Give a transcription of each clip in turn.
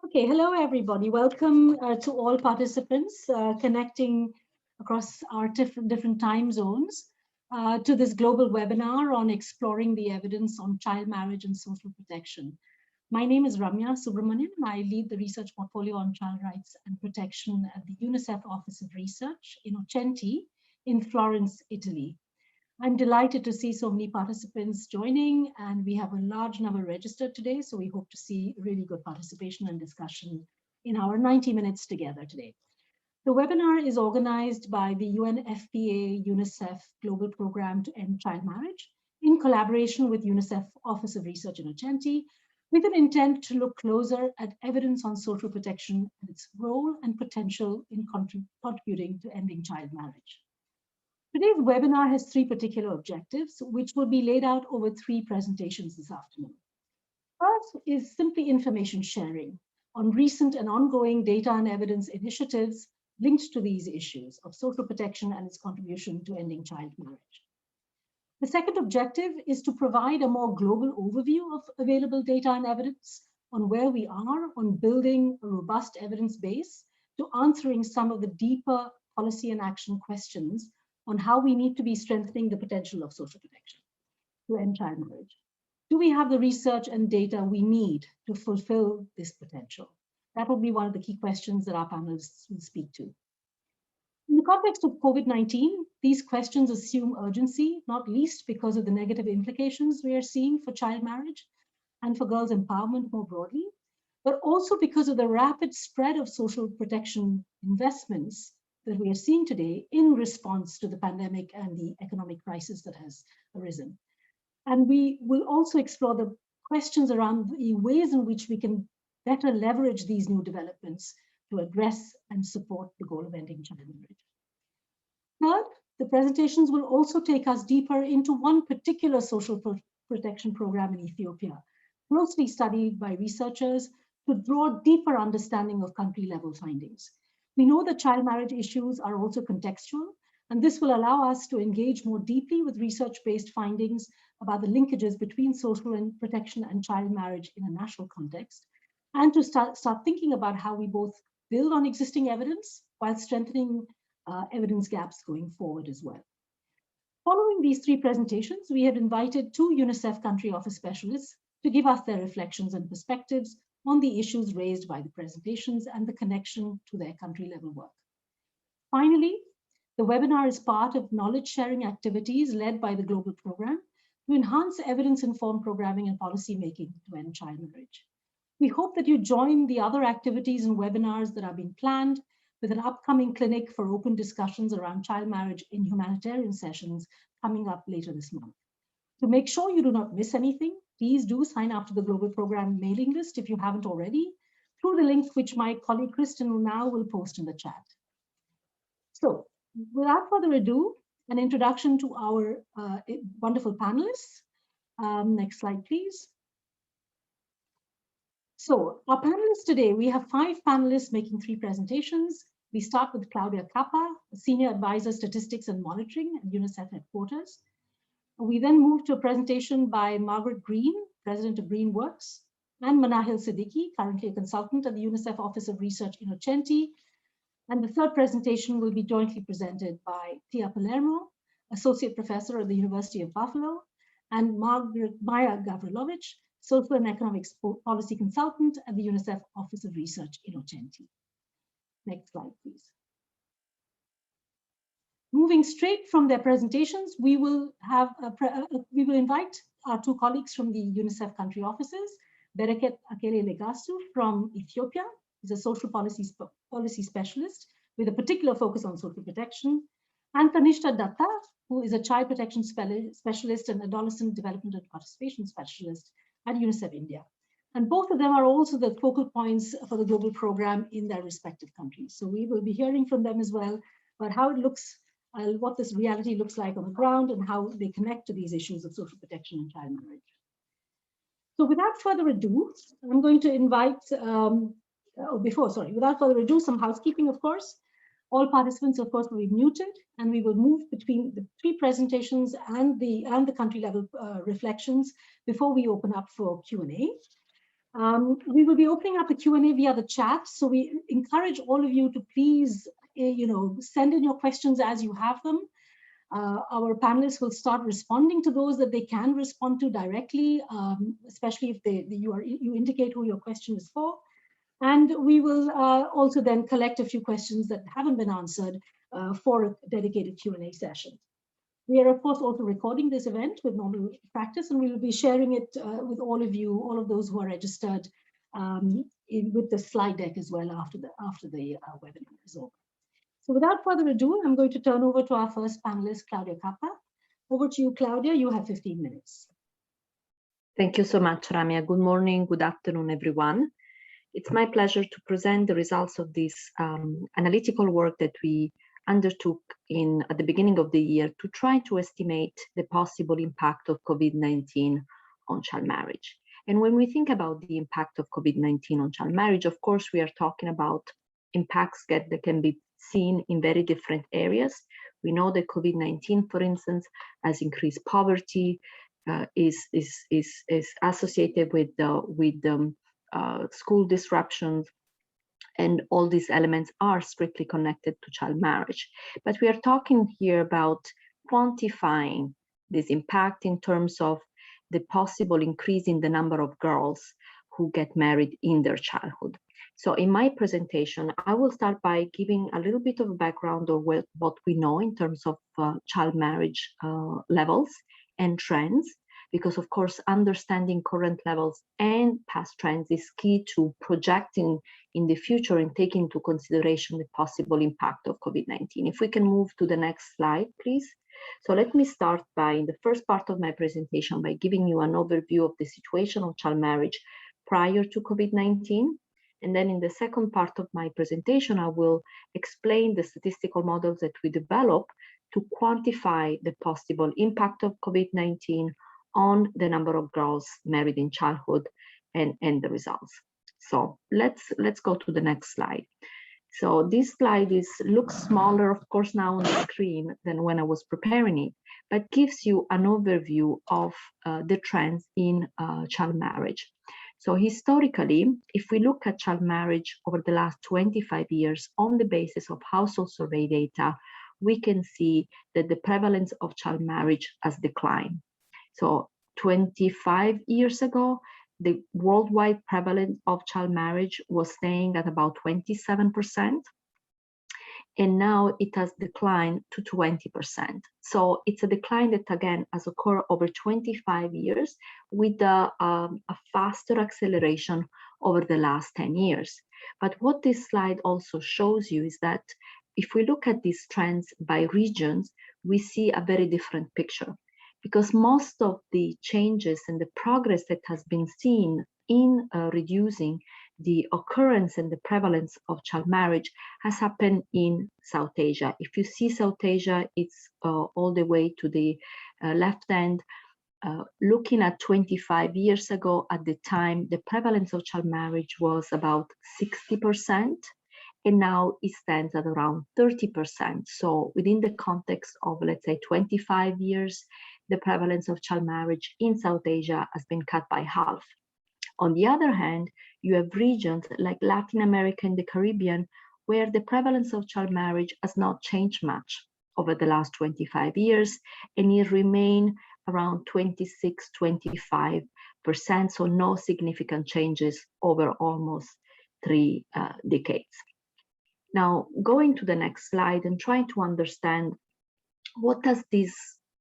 Okay, hello everybody. Welcome to all participants connecting across our different time zones to this global webinar on exploring the evidence on child marriage and social protection. My name is Ramya Subramanian and I lead the research portfolio on child rights and protection at the UNICEF Office of Research in Innocenti in Florence, Italy. I'm delighted to see so many participants joining, and we have a large number registered today, so we hope to see really good participation and discussion in our 90 minutes together today. The webinar is organized by the UNFPA-UNICEF Global Programme to End Child Marriage in collaboration with UNICEF Office of Research in Innocenti, with an intent to look closer at evidence on social protection and its role and potential in contributing to ending child marriage. Today's webinar has three particular objectives, which will be laid out over three presentations this afternoon. First is simply information sharing on recent and ongoing data and evidence initiatives linked to these issues of social protection and its contribution to ending child marriage. The second objective is to provide a more global overview of available data and evidence on where we are on building a robust evidence base to answering some of the deeper policy and action questions on how we need to be strengthening the potential of social protection to end child marriage. Do we have the research and data we need to fulfill this potential? That will be one of the key questions that our panelists will speak to. In the context of COVID-19, these questions assume urgency, not least because of the negative implications we are seeing for child marriage and for girls' empowerment more broadly, but also because of the rapid spread of social protection investments that we are seeing today in response to the pandemic and the economic crisis that has arisen. And we will also explore the questions around the ways in which we can better leverage these new developments to address and support the goal of ending child marriage. Third, the presentations will also take us deeper into one particular social protection program in Ethiopia, closely studied by researchers to draw deeper understanding of country-level findings. We know that child marriage issues are also contextual, and this will allow us to engage more deeply with research-based findings about the linkages between social protection and child marriage in a national context, and to start thinking about how we both build on existing evidence while strengthening evidence gaps going forward as well. Following these three presentations, we have invited two UNICEF country office specialists to give us their reflections and perspectives on the issues raised by the presentations and the connection to their country-level work. Finally, the webinar is part of knowledge-sharing activities led by the Global Programme to enhance evidence-informed programming and policy-making to end child marriage. We hope that you join the other activities and webinars that are being planned, with an upcoming clinic for open discussions around child marriage in humanitarian sessions coming up later this month. To make sure you do not miss anything, please do sign up to the Global Programme mailing list if you haven't already, through the link which my colleague Kristen now will post in the chat. So, without further ado, an introduction to our wonderful panelists. Next slide, please. So, our panelists today, we have 5 panelists making 3 presentations. We start with Claudia Kappa, Senior Advisor Statistics and Monitoring at UNICEF Headquarters. We then move to a presentation by Margaret Green, President of Green Works, and Manahil Siddiqui, currently a consultant at the UNICEF Office of Research in Innocenti. And the third presentation will be jointly presented by Tia Palermo, Associate Professor at the University of Buffalo, and Maya Gavrilovich, Social and Economics Policy Consultant at the UNICEF Office of Research in Innocenti. Next slide, please. Moving straight from their presentations, we will invite our 2 colleagues from the UNICEF country offices. Bereket Akele Legasu from Ethiopia is a social policy specialist with a particular focus on social protection, and Tanishta Datta, who is a child protection specialist and adolescent development and participation specialist at UNICEF India. And both of them are also the focal points for the global program in their respective countries. So we will be hearing from them as well about how it looks, what this reality looks like on the ground and how they connect to these issues of social protection and child marriage. So without further ado, I'm going to invite, without further ado, some housekeeping, of course. All participants, of course, will be muted, and we will move between the 3 presentations and the country level reflections before we open up for Q&A. We will be opening up the Q&A via the chat, so we encourage all of you to please, send in your questions as you have them. Our panelists will start responding to those that they can respond to directly, especially if you indicate who your question is for. And we will also then collect a few questions that haven't been answered for a dedicated Q&A session. We are, of course, also recording this event with normal practice, and we will be sharing it with all of you, all of those who are registered, with the slide deck as well after the webinar is over. So without further ado, I'm going to turn over to our first panelist, Claudia Cappa. Over to you, Claudia. You have 15 minutes. Thank you so much, Ramia. Good morning, good afternoon, everyone. It's my pleasure to present the results of this analytical work that we undertook at the beginning of the year to try to estimate the possible impact of COVID-19 on child marriage. And when we think about the impact of COVID-19 on child marriage, of course, we are talking about impacts that can be seen in very different areas. We know that COVID-19, for instance, has increased poverty, is associated with school disruptions, and all these elements are strictly connected to child marriage. But we are talking here about quantifying this impact in terms of the possible increase in the number of girls who get married in their childhood. So in my presentation, I will start by giving a little bit of a background of what we know in terms of child marriage levels and trends, because of course, understanding current levels and past trends is key to projecting in the future and taking into consideration the possible impact of COVID-19. If we can move to the next slide, please. So let me start by, in the first part of my presentation, by giving you an overview of the situation of child marriage prior to COVID-19. And then in the second part of my presentation, I will explain the statistical models that we develop to quantify the possible impact of COVID-19 on the number of girls married in childhood and the results. So let's go to the next slide. So this slide looks smaller, of course, now on the screen than when I was preparing it, but gives you an overview of the trends in child marriage. So historically, if we look at child marriage over the last 25 years on the basis of household survey data, we can see that the prevalence of child marriage has declined. So 25 years ago, the worldwide prevalence of child marriage was staying at about 27%. And now it has declined to 20%. So it's a decline that, again, has occurred over 25 years with a faster acceleration over the last 10 years. But what this slide also shows you is that if we look at these trends by regions, we see a very different picture, because most of the changes and the progress that has been seen in reducing the occurrence and the prevalence of child marriage has happened in South Asia. If you see South Asia, it's all the way to the left hand. Looking at 25 years ago, at the time, the prevalence of child marriage was about 60%, and now it stands at around 30%. So within the context of, let's say, 25 years, the prevalence of child marriage in South Asia has been cut by half. On the other hand, you have regions like Latin America and the Caribbean, where the prevalence of child marriage has not changed much over the last 25 years, and it remains around 26-25%, so no significant changes over almost 3 decades. Now, going to the next slide and trying to understand what does this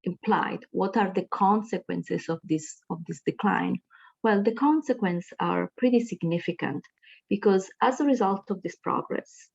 imply? What are the consequences of this decline? Well, the consequences are pretty significant, because as a result of this progress,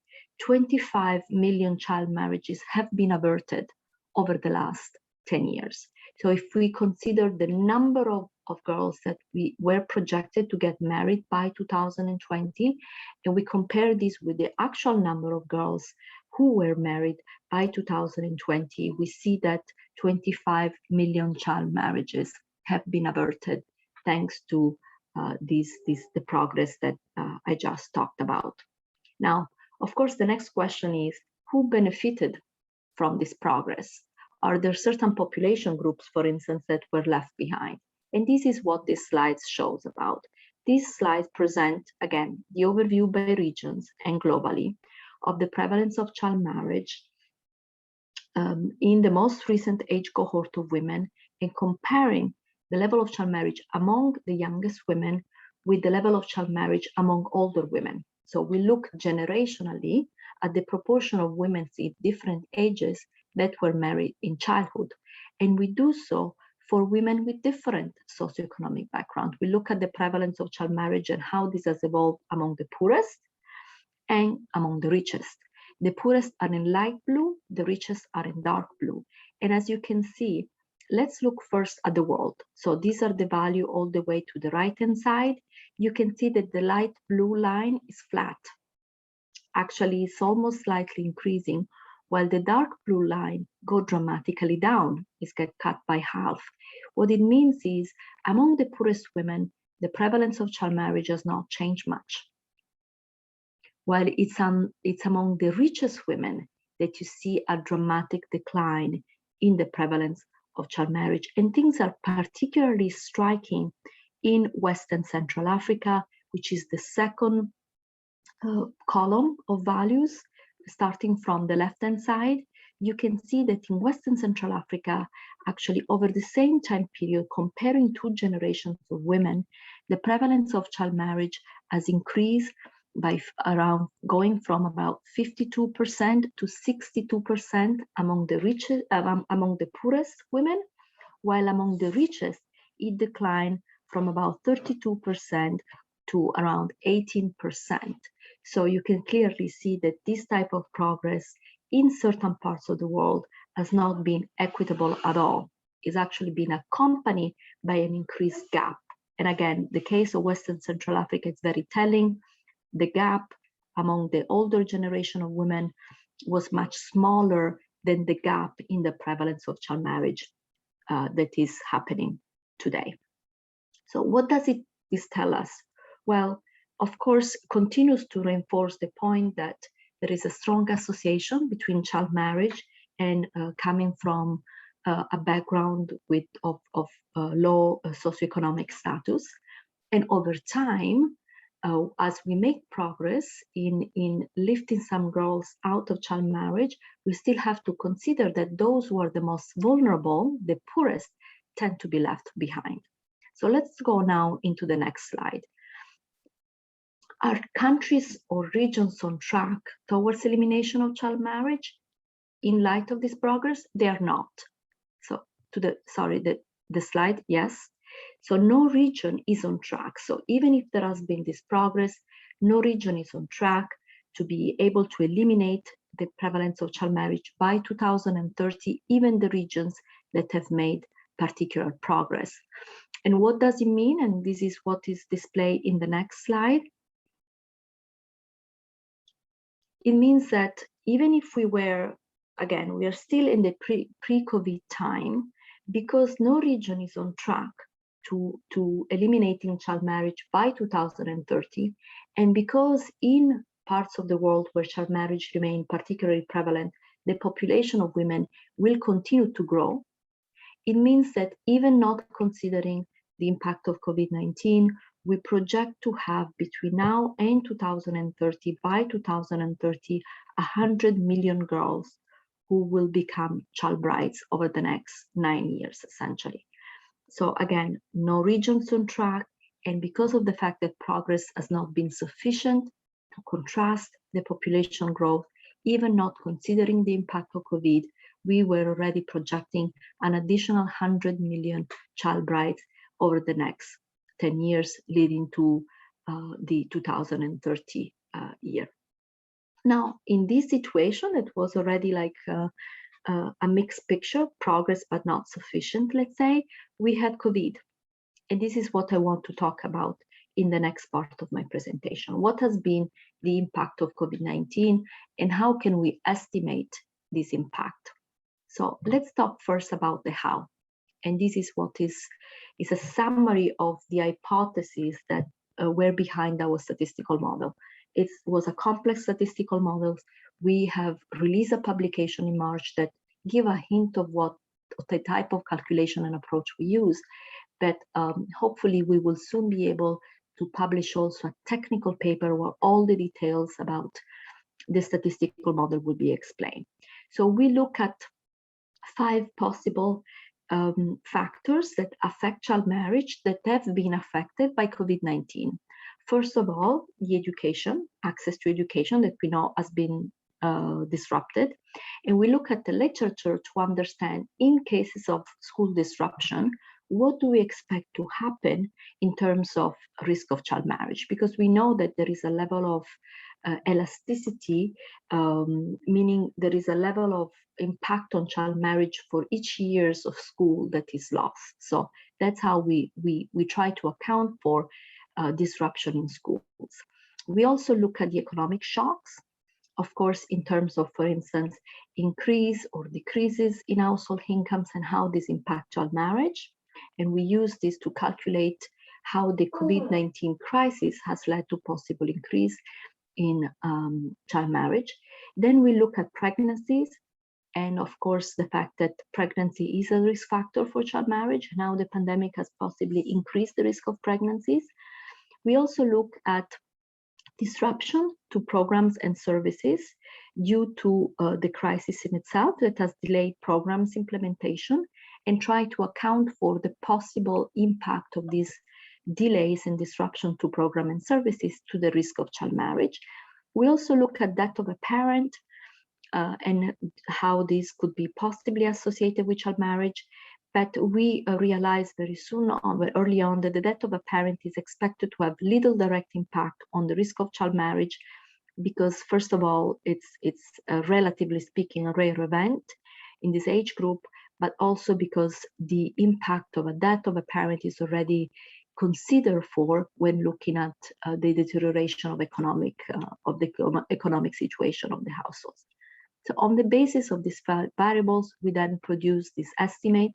25 million child marriages have been averted over the last 10 years. So if we consider the number of girls that we were projected to get married by 2020, and we compare this with the actual number of girls who were married by 2020, we see that 25 million child marriages have been averted thanks to the progress that I just talked about. Now, of course, the next question is, who benefited from this progress? Are there certain population groups, for instance, that were left behind? And this is what this slide shows about. These slides present, again, the overview by regions and globally of the prevalence of child marriage in the most recent age cohort of women, and comparing the level of child marriage among the youngest women with the level of child marriage among older women. So we look generationally at the proportion of women in different ages that were married in childhood. And we do so for women with different socioeconomic background. We look at the prevalence of child marriage and how this has evolved among the poorest and among the richest. The poorest are in light blue, the richest are in dark blue. And as you can see, let's look first at the world. So these are the value all the way to the right-hand side. You can see that the light blue line is flat. Actually, it's almost slightly increasing, while the dark blue line go dramatically down, is get cut by half. What it means is, among the poorest women, the prevalence of child marriage has not changed much. While it's among the richest women that you see a dramatic decline in the prevalence of child marriage. And things are particularly striking in Western Central Africa, which is the second column of values, starting from the left-hand side. You can see that in Western Central Africa, actually over the same time period, comparing two generations of women, the prevalence of child marriage has increased by around going from about 52% to 62% among the poorest women, while among the richest, it declined from about 32% to around 18%. So you can clearly see that this type of progress in certain parts of the world has not been equitable at all. It's actually been accompanied by an increased gap. And again, the case of Western Central Africa is very telling. The gap among the older generation of women was much smaller than the gap in the prevalence of child marriage that is happening today. So what does this tell us? Well, of course, continues to reinforce the point that there is a strong association between child marriage and coming from a background of low socioeconomic status. And over time, as we make progress in lifting some girls out of child marriage, we still have to consider that those who are the most vulnerable, the poorest, tend to be left behind. So let's go now into the next slide. Are countries or regions on track towards elimination of child marriage? In light of this progress, they are not. So the slide, yes. So no region is on track. So even if there has been this progress, no region is on track to be able to eliminate the prevalence of child marriage by 2030, even the regions that have made particular progress. And what does it mean? And this is what is displayed in the next slide. It means that even if we were, again, we are still in the pre-COVID time, because no region is on track to eliminating child marriage by 2030, and because in parts of the world where child marriage remain particularly prevalent, the population of women will continue to grow, it means that even not considering the impact of COVID-19, we project to have between now and 2030, by 2030, 100 million girls who will become child brides over the next 9 years, essentially. So again, no regions on track, and because of the fact that progress has not been sufficient to contrast the population growth, even not considering the impact of COVID, we were already projecting an additional 100 million child brides over the next 10 years, leading to the 2030 year. Now, in this situation, it was already like a mixed picture, progress but not sufficient, let's say, we had COVID. And this is what I want to talk about in the next part of my presentation. What has been the impact of COVID-19 and how can we estimate this impact? So let's talk first about the how. And this is what is a summary of the hypotheses that were behind our statistical model. It was a complex statistical model. We have released a publication in March that give a hint of what the type of calculation and approach we use, but hopefully we will soon be able to publish also a technical paper where all the details about the statistical model will be explained. So we look at 5 possible factors that affect child marriage that have been affected by COVID-19. First of all, the education, access to education that we know has been disrupted. And we look at the literature to understand, in cases of school disruption, what do we expect to happen in terms of risk of child marriage? Because we know that there is a level of elasticity, meaning there is a level of impact on child marriage for each years of school that is lost. So that's how we try to account for disruption in schools. We also look at the economic shocks, of course, in terms of, for instance, increase or decreases in household incomes and how this impact child marriage. And we use this to calculate how the COVID-19 crisis has led to possible increase in child marriage. Then we look at pregnancies, and of course the fact that pregnancy is a risk factor for child marriage. Now the pandemic has possibly increased the risk of pregnancies. We also look at disruption to programs and services due to the crisis in itself that has delayed programs implementation, and try to account for the possible impact of these delays and disruption to program and services to the risk of child marriage. We also look at death of a parent and how this could be possibly associated with child marriage. But we realized very soon on, early on, that the death of a parent is expected to have little direct impact on the risk of child marriage, because first of all, it's relatively speaking a rare event in this age group, but also because the impact of a death of a parent is already considered for when looking at the deterioration of the economic situation of the households. So on the basis of these variables, we then produce this estimate.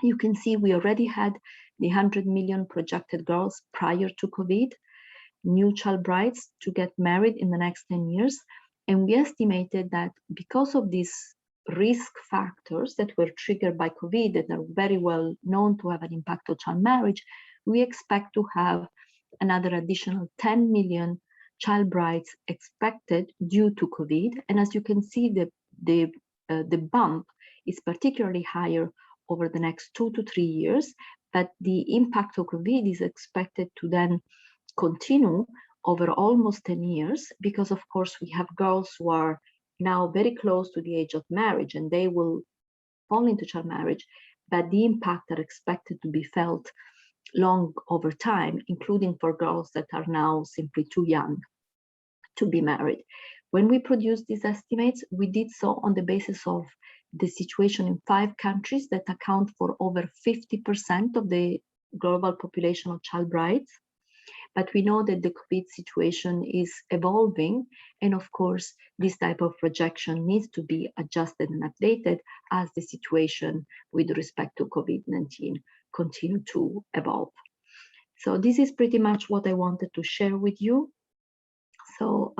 You can see we already had the 100 million projected girls prior to COVID, new child brides to get married in the next 10 years. And we estimated that because of these risk factors that were triggered by COVID that are very well known to have an impact on child marriage, we expect to have another additional 10 million child brides expected due to COVID. And as you can see, the bump is particularly higher over the next 2 to 3 years, but the impact of COVID is expected to then continue over almost 10 years, because of course we have girls who are now very close to the age of marriage and they will fall into child marriage, but the impact are expected to be felt long over time, including for girls that are now simply too young to be married. When we produced these estimates, we did so on the basis of the situation in 5 countries that account for over 50% of the global population of child brides. But we know that the COVID situation is evolving, and of course, this type of projection needs to be adjusted and updated as the situation with respect to COVID-19 continue to evolve. So this is pretty much what I wanted to share with you. So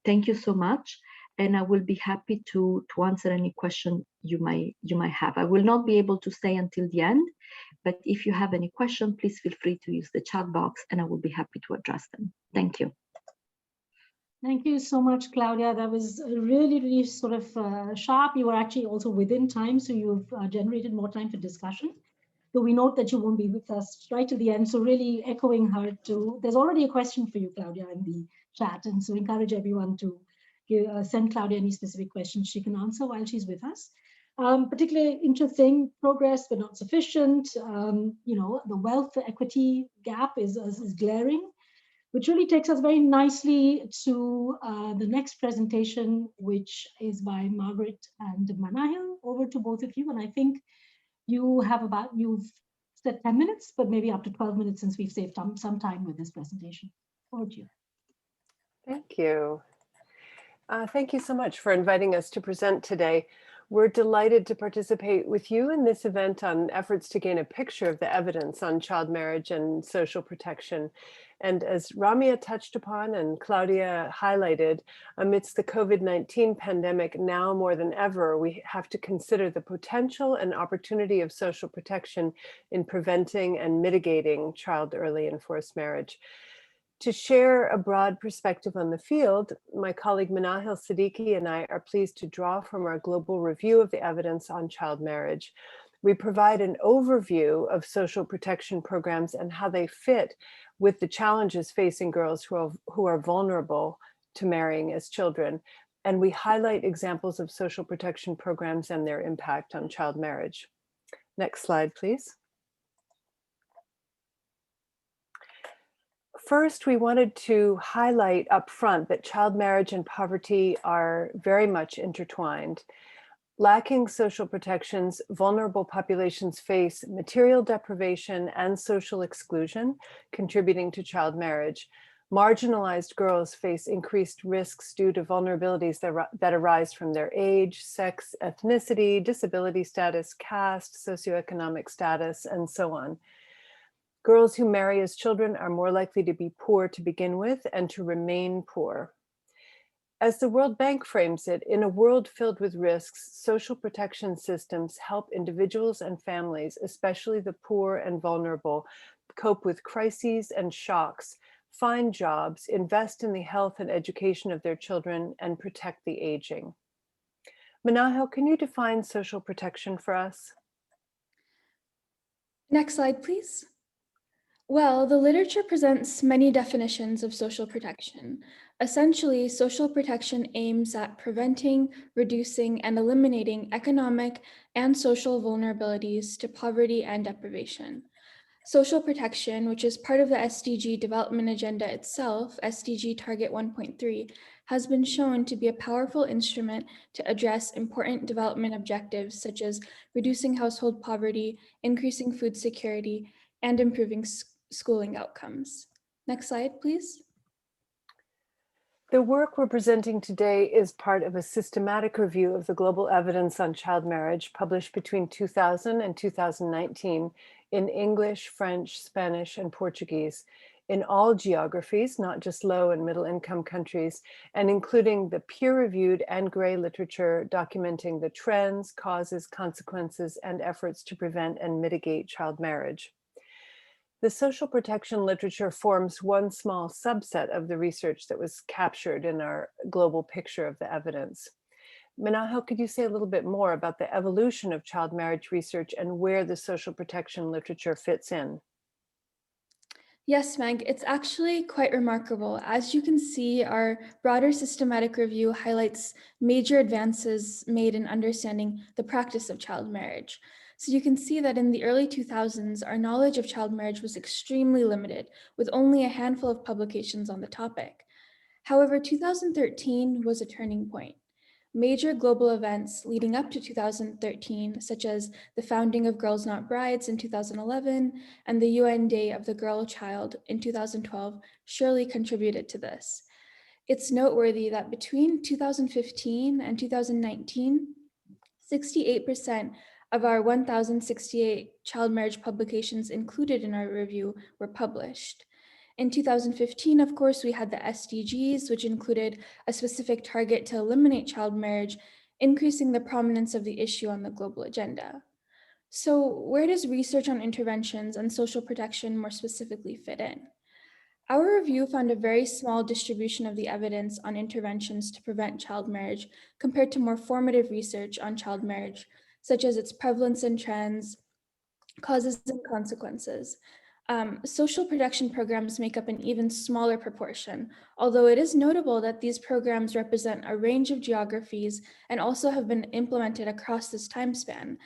thank you so much, and I will be happy to answer any question you might have. I will not be able to stay until the end, but if you have any question, please feel free to use the chat box and I will be happy to address them. Thank you. Thank you so much, Claudia. That was really, really sort of sharp. You were actually also within time, so you've generated more time for discussion. Though we note that you won't be with us right to the end, so really echoing her too. There's already a question for you, Claudia, in the chat, and so encourage everyone to send Claudia any specific questions she can answer while she's with us. Particularly interesting, progress but not sufficient. You know, the wealth equity gap is glaring, which really takes us very nicely to the next presentation, which is by Margaret and Manahil. Over to both of you, and I think you've said 10 minutes, but maybe up to 12 minutes since we've saved some time with this presentation. Over to you. Thank you. Thank you so much for inviting us to present today. We're delighted to participate with you in this event on efforts to gain a picture of the evidence on child marriage and social protection. And as Ramia touched upon and Claudia highlighted, amidst the COVID-19 pandemic, now more than ever, we have to consider the potential and opportunity of social protection in preventing and mitigating child early and forced marriage. To share a broad perspective on the field, my colleague Manahil Siddiqui and I are pleased to draw from our global review of the evidence on child marriage. We provide an overview of social protection programs and how they fit with the challenges facing girls who are vulnerable to marrying as children. And we highlight examples of social protection programs and their impact on child marriage. Next slide, please. First, we wanted to highlight up front that child marriage and poverty are very much intertwined. Lacking social protections, vulnerable populations face material deprivation and social exclusion, contributing to child marriage. Marginalized girls face increased risks due to vulnerabilities that arise from their age, sex, ethnicity, disability status, caste, socioeconomic status, and so on. Girls who marry as children are more likely to be poor to begin with and to remain poor. As the World Bank frames it, in a world filled with risks, social protection systems help individuals and families, especially the poor and vulnerable, cope with crises and shocks, find jobs, invest in the health and education of their children, and protect the aging. Manahil, can you define social protection for us? Next slide, please. Well, the literature presents many definitions of social protection. Essentially, social protection aims at preventing, reducing, and eliminating economic and social vulnerabilities to poverty and deprivation. Social protection, which is part of the SDG development agenda itself, SDG Target 1.3, has been shown to be a powerful instrument to address important development objectives such as reducing household poverty, increasing food security, and improving schooling outcomes. Next slide, please. The work we're presenting today is part of a systematic review of the global evidence on child marriage published between 2000 and 2019 in English, French, Spanish, and Portuguese in all geographies, not just low and middle income countries, and including the peer-reviewed and gray literature documenting the trends, causes, consequences, and efforts to prevent and mitigate child marriage. The social protection literature forms one small subset of the research that was captured in our global picture of the evidence. Manahil, could you say a little bit more about the evolution of child marriage research and where the social protection literature fits in? Yes, Meg, it's actually quite remarkable. As you can see, our broader systematic review highlights major advances made in understanding the practice of child marriage. So you can see that in the early 2000s, our knowledge of child marriage was extremely limited, with only a handful of publications on the topic. However, 2013 was a turning point. Major global events leading up to 2013, such as the founding of Girls Not Brides in 2011 and the UN Day of the Girl Child in 2012, surely contributed to this. It's noteworthy that between 2015 and 2019, 68% of our 1,068 child marriage publications included in our review were published. In 2015, of course, we had the SDGs, which included a specific target to eliminate child marriage, increasing the prominence of the issue on the global agenda. So where does research on interventions and social protection more specifically fit in? Our review found a very small distribution of the evidence on interventions to prevent child marriage compared to more formative research on child marriage, such as its prevalence and trends, causes and consequences. Social protection programs make up an even smaller proportion, although it is notable that these programs represent a range of geographies and also have been implemented across this time span.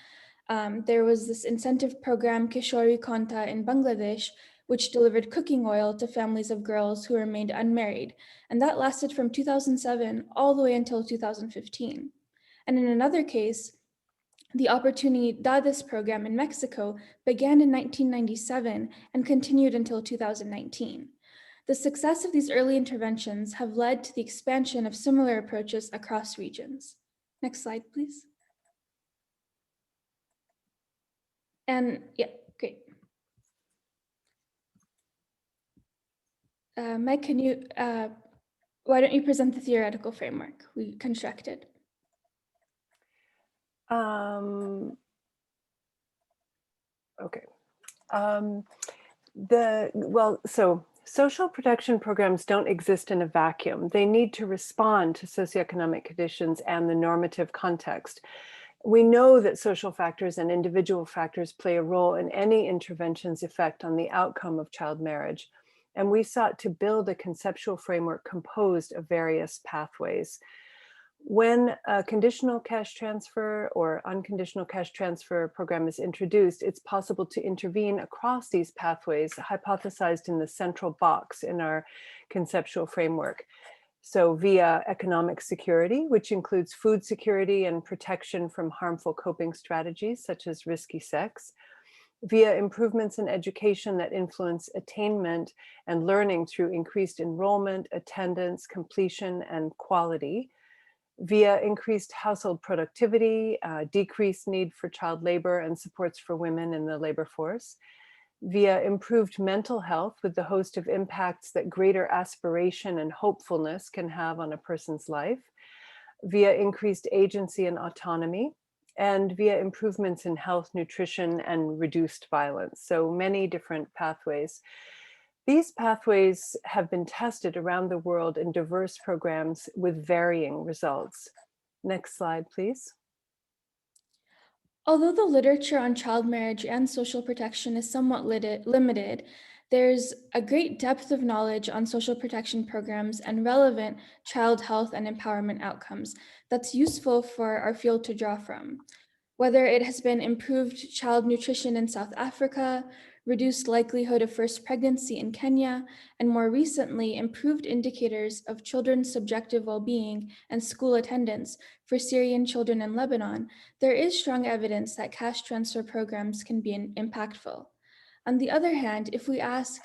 There was this incentive program, Kishori Konta in Bangladesh, which delivered cooking oil to families of girls who remained unmarried, and that lasted from 2007 all the way until 2015. And in another case, the Oportunidades program in Mexico began in 1997 and continued until 2019. The success of these early interventions have led to the expansion of similar approaches across regions. Next slide, please. And yeah, great. Meg, can you, why don't you present the theoretical framework we constructed? Okay. So social protection programs don't exist in a vacuum. They need to respond to socioeconomic conditions and the normative context. We know that social factors and individual factors play a role in any intervention's effect on the outcome of child marriage. And we sought to build a conceptual framework composed of various pathways. When a conditional cash transfer or unconditional cash transfer program is introduced, it's possible to intervene across these pathways hypothesized in the central box in our conceptual framework. So via economic security, which includes food security and protection from harmful coping strategies such as risky sex, via improvements in education that influence attainment and learning through increased enrollment, attendance, completion, and quality, via increased household productivity, decreased need for child labor and supports for women in the labor force, via improved mental health with the host of impacts that greater aspiration and hopefulness can have on a person's life, via increased agency and autonomy, and via improvements in health, nutrition, and reduced violence. So many different pathways. These pathways have been tested around the world in diverse programs with varying results. Next slide, please. Although the literature on child marriage and social protection is somewhat limited, there's a great depth of knowledge on social protection programs and relevant child health and empowerment outcomes that's useful for our field to draw from. Whether it has been improved child nutrition in South Africa, reduced likelihood of first pregnancy in Kenya, and more recently, improved indicators of children's subjective well-being and school attendance for Syrian children in Lebanon, there is strong evidence that cash transfer programs can be impactful. On the other hand, if we ask,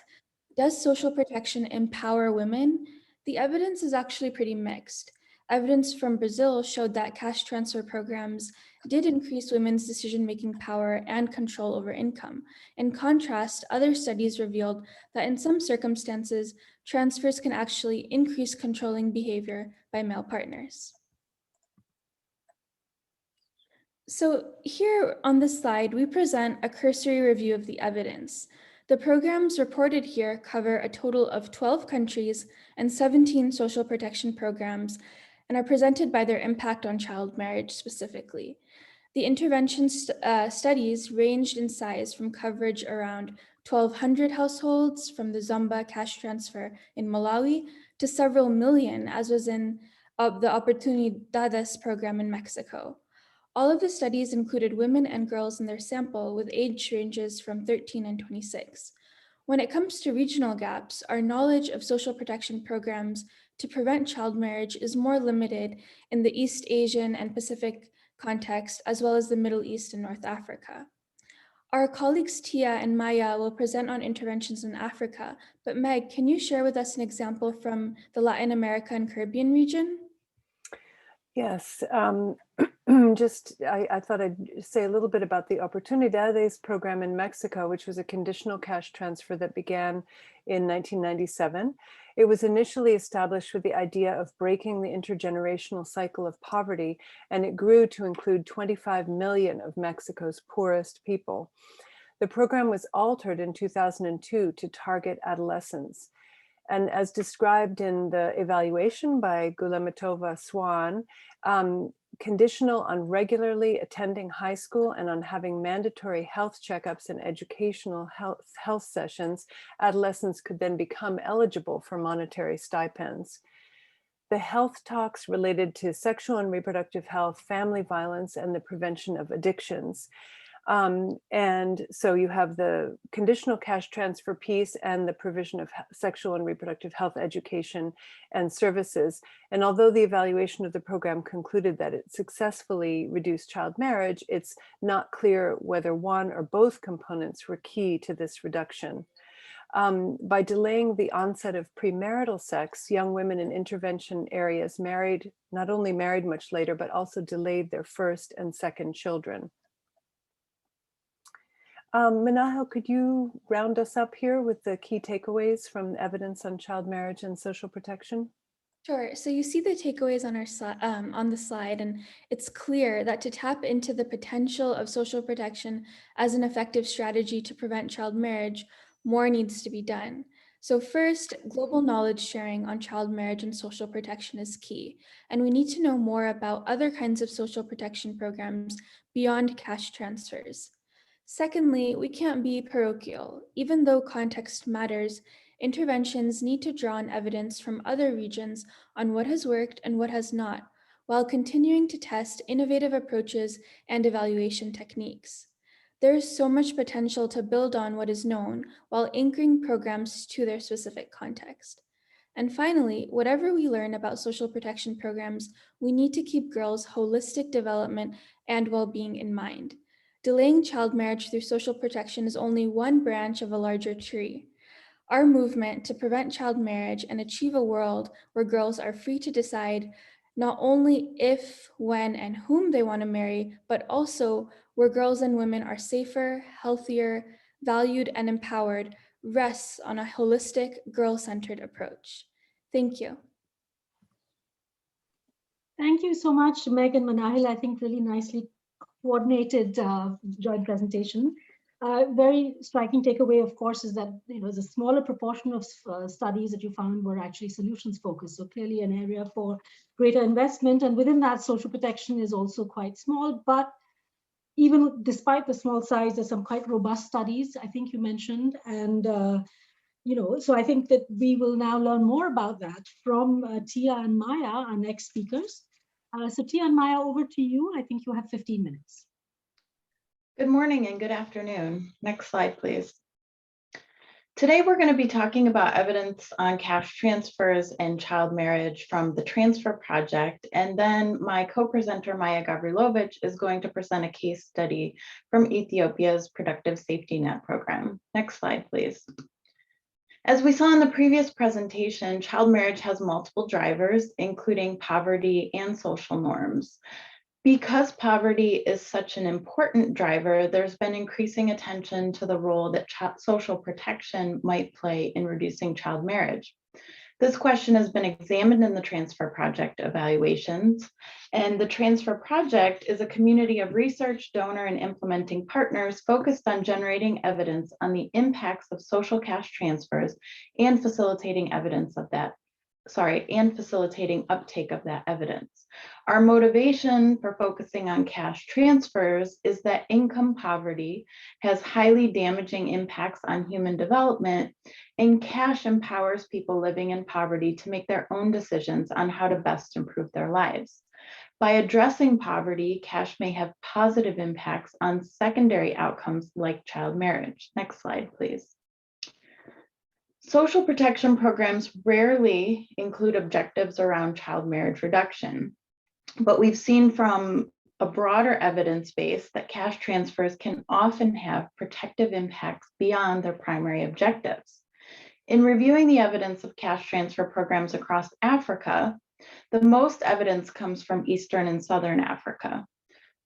does social protection empower women? The evidence is actually pretty mixed. Evidence from Brazil showed that cash transfer programs did increase women's decision-making power and control over income. In contrast, other studies revealed that in some circumstances, transfers can actually increase controlling behavior by male partners. So here on this slide, we present a cursory review of the evidence. The programs reported here cover a total of 12 countries and 17 social protection programs and are presented by their impact on child marriage specifically. The intervention studies ranged in size from coverage around 1,200 households from the Zomba cash transfer in Malawi to several million, as was in the Oportunidades program in Mexico. All of the studies included women and girls in their sample with age ranges from 13 and 26. When it comes to regional gaps, our knowledge of social protection programs to prevent child marriage is more limited in the East Asian and Pacific context, as well as the Middle East and North Africa. Our colleagues Tia and Maya will present on interventions in Africa, but Meg, can you share with us an example from the Latin America and Caribbean region? Yes, I thought I'd say a little bit about the Oportunidades program in Mexico, which was a conditional cash transfer that began in 1997. It was initially established with the idea of breaking the intergenerational cycle of poverty, and it grew to include 25 million of Mexico's poorest people. The program was altered in 2002 to target adolescents. And as described in the evaluation by Gulemitova Swan, conditional on regularly attending high school and on having mandatory health checkups and educational health sessions, adolescents could then become eligible for monetary stipends. The health talks related to sexual and reproductive health, family violence, and the prevention of addictions. And so you have the conditional cash transfer piece and the provision of sexual and reproductive health education and services. And although the evaluation of the program concluded that it successfully reduced child marriage, it's not clear whether one or both components were key to this reduction. By delaying the onset of premarital sex, young women in intervention areas not only married much later, but also delayed their first and second children. Manahil, could you round us up here with the key takeaways from evidence on child marriage and social protection? Sure. So you see the takeaways on our on the slide, and it's clear that to tap into the potential of social protection as an effective strategy to prevent child marriage, more needs to be done. So first, global knowledge sharing on child marriage and social protection is key, and we need to know more about other kinds of social protection programs beyond cash transfers. Secondly, we can't be parochial. Even though context matters, interventions need to draw on evidence from other regions on what has worked and what has not, while continuing to test innovative approaches and evaluation techniques. There is so much potential to build on what is known while anchoring programs to their specific context. And finally, whatever we learn about social protection programs, we need to keep girls' holistic development and well-being in mind. Delaying child marriage through social protection is only one branch of a larger tree. Our movement to prevent child marriage and achieve a world where girls are free to decide not only if, when, and whom they want to marry, but also where girls and women are safer, healthier, valued, and empowered rests on a holistic, girl-centered approach. Thank you. Thank you so much, Meg and Manahil. I think really nicely coordinated joint presentation. Very striking takeaway, of course, is that the smaller proportion of studies that you found were actually solutions focused. So clearly an area for greater investment, and within that, social protection is also quite small. But even despite the small size, there's some quite robust studies I think you mentioned, and so I think that we will now learn more about that from Tia and Maya, our next speakers. So Tia and Maya, over to you. I think you have 15 minutes. Good morning and good afternoon. Next slide, please. Today, we're going to be talking about evidence on cash transfers and child marriage from the Transfer Project. And then my co-presenter, Maya Gavrilovic, is going to present a case study from Ethiopia's Productive Safety Net program. Next slide, please. As we saw in the previous presentation, child marriage has multiple drivers, including poverty and social norms. Because poverty is such an important driver, there's been increasing attention to the role that social protection might play in reducing child marriage. This question has been examined in the Transfer Project evaluations, and the Transfer Project is a community of research, donor, and implementing partners focused on generating evidence on the impacts of social cash transfers and facilitating facilitating uptake of that evidence. Our motivation for focusing on cash transfers is that income poverty has highly damaging impacts on human development, and cash empowers people living in poverty to make their own decisions on how to best improve their lives. By addressing poverty, cash may have positive impacts on secondary outcomes like child marriage. Next slide, please. Social protection programs rarely include objectives around child marriage reduction, but we've seen from a broader evidence base that cash transfers can often have protective impacts beyond their primary objectives. In reviewing the evidence of cash transfer programs across Africa, the most evidence comes from Eastern and Southern Africa.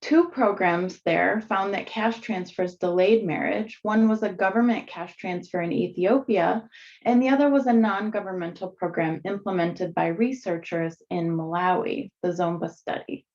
Two programs there found that cash transfers delayed marriage. One was a government cash transfer in Ethiopia, and the other was a non-governmental program implemented by researchers in Malawi, the Zomba study.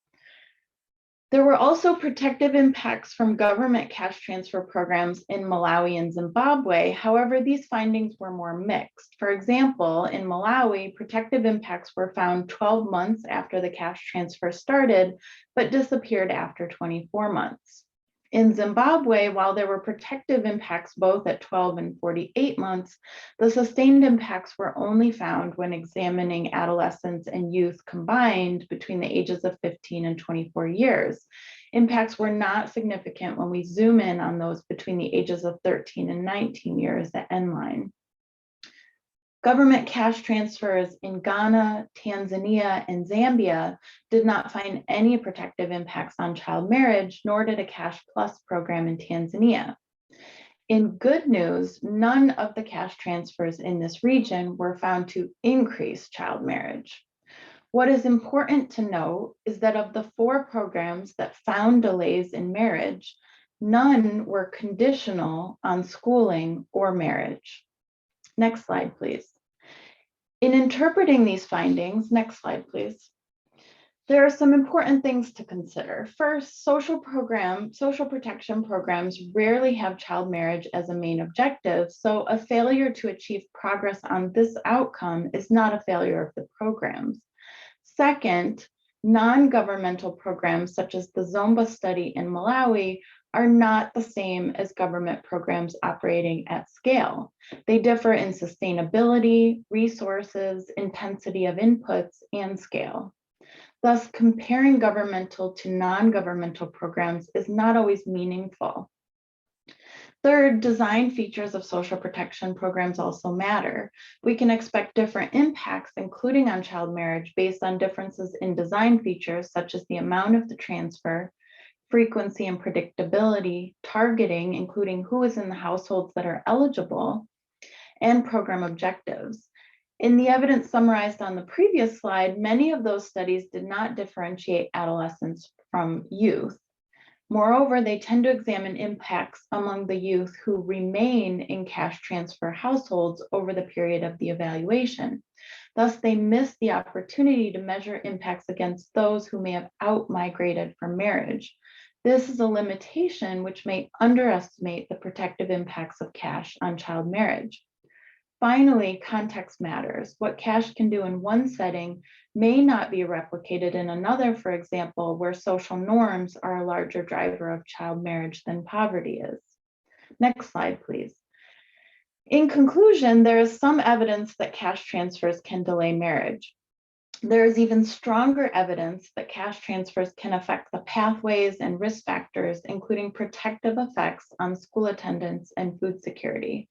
There were also protective impacts from government cash transfer programs in Malawi and Zimbabwe. However, these findings were more mixed. For example, in Malawi, protective impacts were found 12 months after the cash transfer started, but disappeared after 24 months. In Zimbabwe, while there were protective impacts both at 12 and 48 months, the sustained impacts were only found when examining adolescents and youth combined between the ages of 15 and 24 years. Impacts were not significant when we zoom in on those between the ages of 13 and 19 years, the N line. Government cash transfers in Ghana, Tanzania, and Zambia did not find any protective impacts on child marriage, nor did a Cash Plus program in Tanzania. In good news, none of the cash transfers in this region were found to increase child marriage. What is important to note is that of the 4 programs that found delays in marriage, None were conditional on schooling or marriage. Next slide, please. In interpreting these findings, next slide, please. There are some important things to consider. First, social protection programs rarely have child marriage as a main objective, so a failure to achieve progress on this outcome is not a failure of the programs. Second, non-governmental programs such as the Zomba study in Malawi are not the same as government programs operating at scale. They differ in sustainability, resources, intensity of inputs, and scale. Thus, comparing governmental to non-governmental programs is not always meaningful. Third, design features of social protection programs also matter. We can expect different impacts, including on child marriage, based on differences in design features, such as the amount of the transfer, frequency and predictability, targeting, including who is in the households that are eligible, and program objectives. In the evidence summarized on the previous slide, many of those studies did not differentiate adolescents from youth. Moreover, they tend to examine impacts among the youth who remain in cash transfer households over the period of the evaluation. Thus, they miss the opportunity to measure impacts against those who may have out-migrated from marriage. This is a limitation which may underestimate the protective impacts of cash on child marriage. Finally, context matters. What cash can do in one setting may not be replicated in another, for example, where social norms are a larger driver of child marriage than poverty is. Next slide, please. In conclusion, there is some evidence that cash transfers can delay marriage. There is even stronger evidence that cash transfers can affect the pathways and risk factors, including protective effects on school attendance and food security.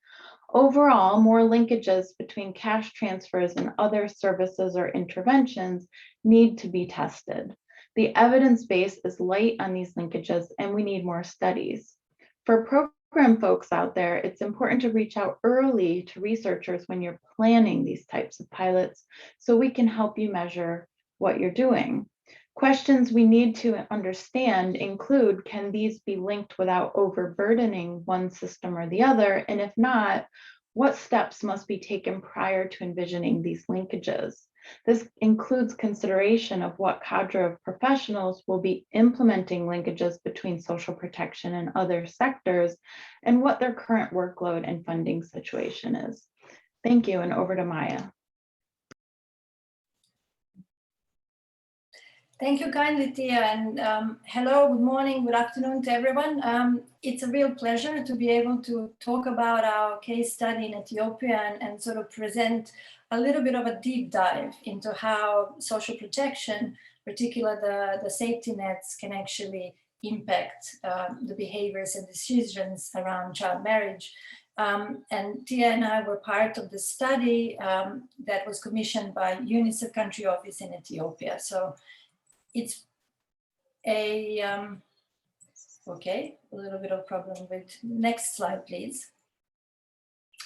Overall, more linkages between cash transfers and other services or interventions need to be tested. The evidence base is light on these linkages, and we need more studies. For program folks out there, it's important to reach out early to researchers when you're planning these types of pilots so we can help you measure what you're doing. Questions we need to understand include, can these be linked without overburdening one system or the other? And if not, what steps must be taken prior to envisioning these linkages? This includes consideration of what cadre of professionals will be implementing linkages between social protection and other sectors, and what their current workload and funding situation is. Thank you, and over to Maya. Thank you kindly, Tia, and hello, good morning, good afternoon to everyone. It's a real pleasure to be able to talk about our case study in Ethiopia and sort of present a little bit of a deep dive into how social protection, particularly the safety nets, can actually impact the behaviors and decisions around child marriage. And Tia and I were part of the study that was commissioned by UNICEF Country Office in Ethiopia. So it's a, okay, a little bit of problem with, next slide, please.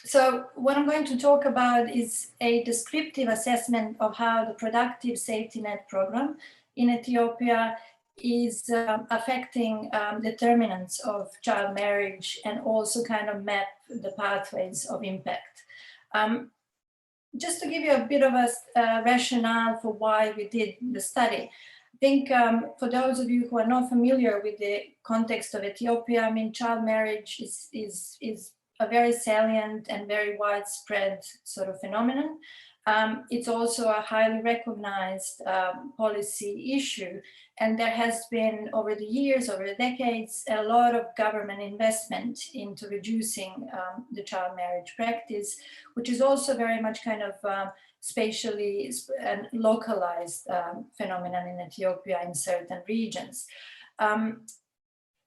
So what I'm going to talk about is a descriptive assessment of how the productive safety net program in Ethiopia is affecting determinants of child marriage and also kind of map the pathways of impact. Just to give you a bit of a rationale for why we did the study. I think for those of you who are not familiar with the context of Ethiopia, I mean, child marriage is a very salient and very widespread sort of phenomenon. It's also a highly recognized policy issue. And there has been over the years, over the decades, a lot of government investment into reducing the child marriage practice, which is also very much kind of spatially and localized phenomenon in Ethiopia in certain regions.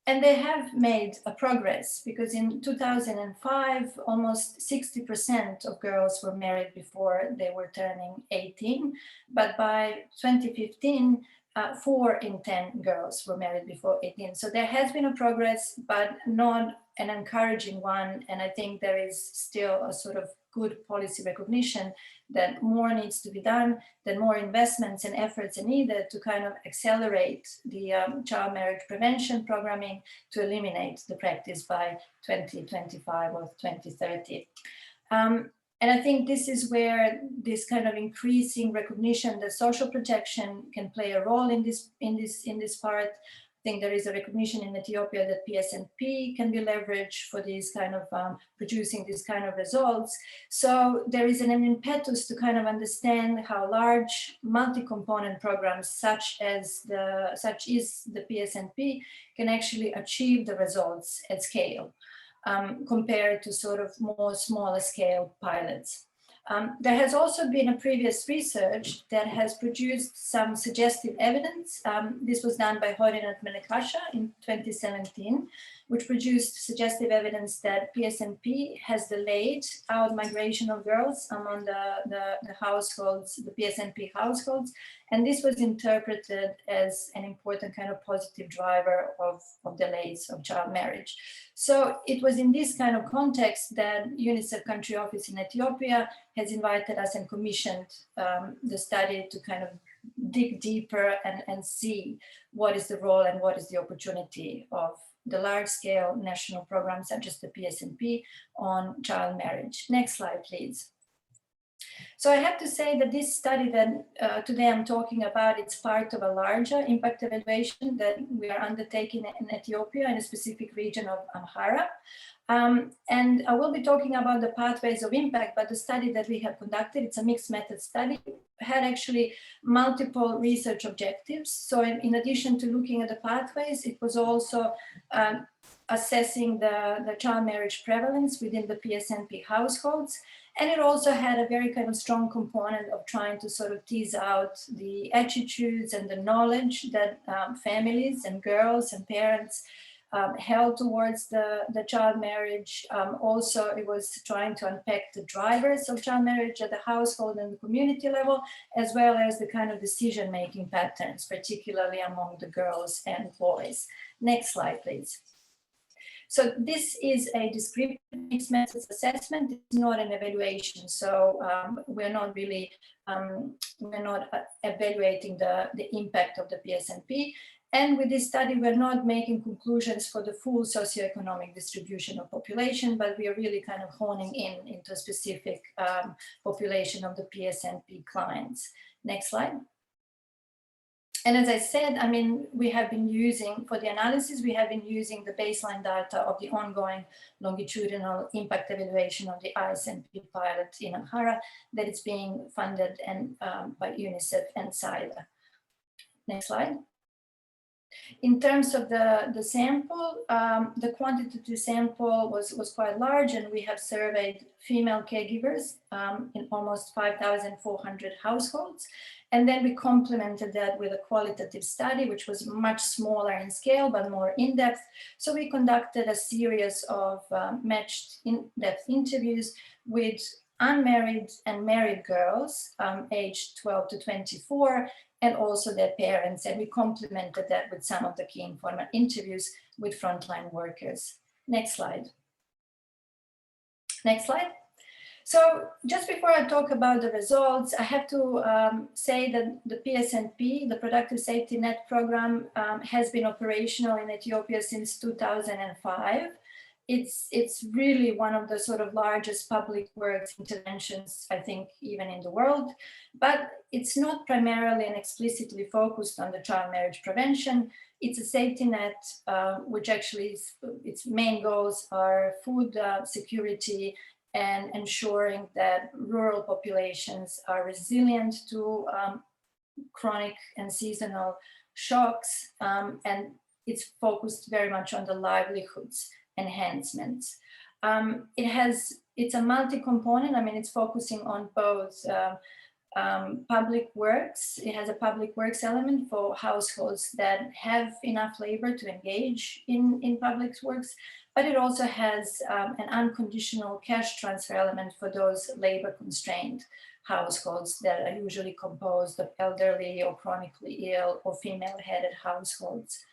And they have made a progress because in 2005, almost 60% of girls were married before they were turning 18. But by 2015, 4 in 10 girls were married before 18. So there has been a progress, but not an encouraging one. And I think there is still a sort of good policy recognition that more needs to be done, that more investments and efforts are needed to kind of accelerate the child marriage prevention programming to eliminate the practice by 2025 or 2030. And I think this is where this kind of increasing recognition that social protection can play a role in this part. I think there is a recognition in Ethiopia that PSNP can be leveraged for these kind of producing these kind of results. So there is an impetus to kind of understand how large multi-component programs such is the PSNP can actually achieve the results at scale. Compared to sort of more smaller scale pilots. There has also been a previous research that has produced some suggestive evidence. This was done by Horinat Melekasha in 2017, which produced suggestive evidence that PSNP has delayed out migration of girls among the households, the PSNP households. And this was interpreted as an important kind of positive driver of delays of child marriage. So it was in this kind of context that UNICEF country office in Ethiopia has invited us and commissioned the study to kind of dig deeper and see what is the role and what is the opportunity of the large-scale national programs such as the PSNP on child marriage. Next slide, please. So I have to say that this study that today I'm talking about, it's part of a larger impact evaluation that we are undertaking in Ethiopia in a specific region of Amhara. And I will be talking about the pathways of impact, but the study that we have conducted, it's a mixed method study, had actually multiple research objectives. So in addition to looking at the pathways, it was also assessing the child marriage prevalence within the PSNP households. And it also had a very kind of strong component of trying to sort of tease out the attitudes and the knowledge that families and girls and parents held towards the child marriage. Also, it was trying to unpack the drivers of child marriage at the household and the community level, as well as the kind of decision-making patterns, particularly among the girls and boys. Next slide, please. So this is a descriptive mixed methods assessment. It's not an evaluation. So we're not really, we're not evaluating the impact of the PSNP. And with this study, we're not making conclusions for the full socioeconomic distribution of population, but we are really kind of honing in into a specific population of the PSNP clients. Next slide. And as I said, I mean, we have been using, for the analysis, we have been using the baseline data of the ongoing longitudinal impact evaluation of the ISNP pilot in Amhara that is being funded and by UNICEF and SIDA. Next slide. In terms of the sample, the quantitative sample was quite large, and we have surveyed female caregivers in almost 5,400 households. And then we complemented that with a qualitative study, which was much smaller in scale, but more in-depth. So we conducted a series of matched in-depth interviews with unmarried and married girls aged 12 to 24, and also their parents. And we complemented that with some of the key informant interviews with frontline workers. Next slide. Next slide. So just before I talk about the results, I have to say that the PSNP, the Productive Safety Net Program, has been operational in Ethiopia since 2005. It's really one of the sort of largest public works interventions, I think, even in the world, but it's not primarily and explicitly focused on the child marriage prevention. It's a safety net, which actually is, its main goals are food security and ensuring that rural populations are resilient to chronic and seasonal shocks, and it's focused very much on the livelihoods enhancements. It's a multi-component. I mean, it's focusing on both public works. It has a public works element for households that have enough labor to engage in public works, but it also has an unconditional cash transfer element for those labor constrained households that are usually composed of elderly or chronically ill or female headed households.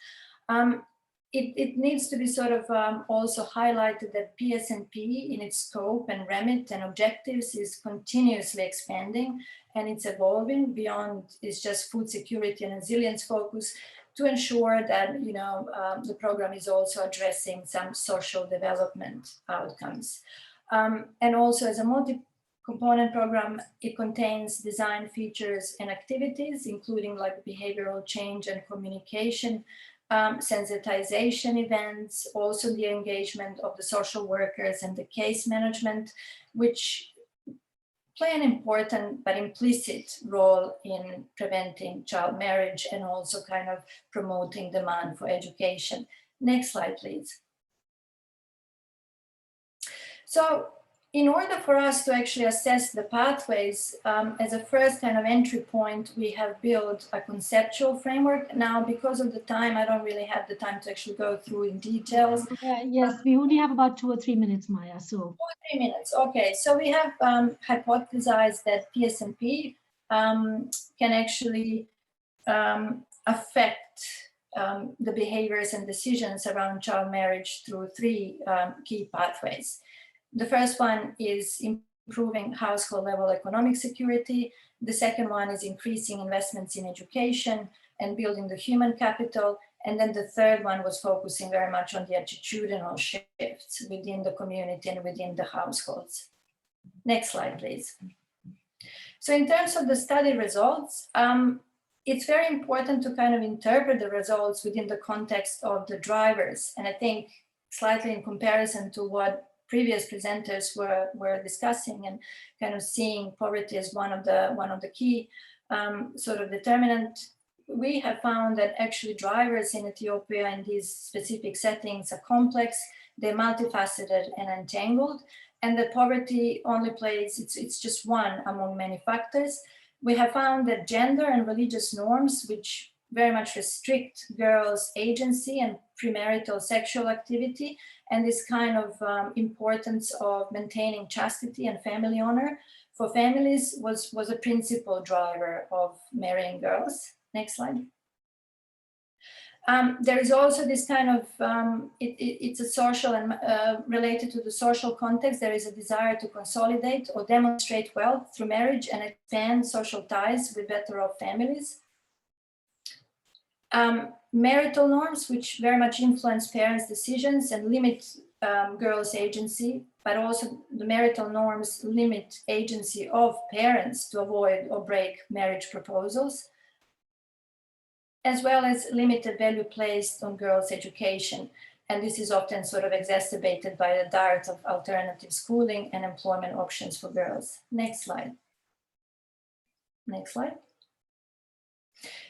it needs to be sort of also highlighted that PSNP in its scope and remit and objectives is continuously expanding, and it's evolving beyond its just food security and resilience focus to ensure that the program is also addressing some social development outcomes. And also as a multi-component program, it contains design features and activities, including like behavioral change and communication, sensitization events, also the engagement of the social workers and the case management, which play an important but implicit role in preventing child marriage and also kind of promoting demand for education. Next slide, please. So in order for us to actually assess the pathways, as a first kind of entry point, we have built a conceptual framework. Now, because of the time, I don't really have the time to actually go through in details. Yes, we only have about 2 or 3 minutes, Maya. So 2 or 3 minutes. Okay, so we have hypothesized that PSNP can actually affect the behaviors and decisions around child marriage through 3 key pathways. The first one is improving household level economic security. The second one is increasing investments in education and building the human capital. And then the third one was focusing very much on the attitudinal shifts within the community and within the households. Next slide, please. So in terms of the study results, it's very important to kind of interpret the results within the context of the drivers. And I think slightly in comparison to what previous presenters were discussing and kind of seeing poverty as one of the key sort of determinant, we have found that actually drivers in Ethiopia in these specific settings are complex, they're multifaceted and entangled, and that poverty only plays, it's just one among many factors. We have found that gender and religious norms, which very much restrict girls' agency and premarital sexual activity, and this kind of importance of maintaining chastity and family honor for families was a principal driver of marrying girls. Next slide. There is also this kind of, it's a social and related to the social context, there is a desire to consolidate or demonstrate wealth through marriage and expand social ties with better off families. Marital norms, which very much influence parents' decisions and limit girls' agency, but also the marital norms limit agency of parents to avoid or break marriage proposals, as well as limited value placed on girls' education. And this is often sort of exacerbated by the dearth of alternative schooling and employment options for girls. Next slide. Next slide.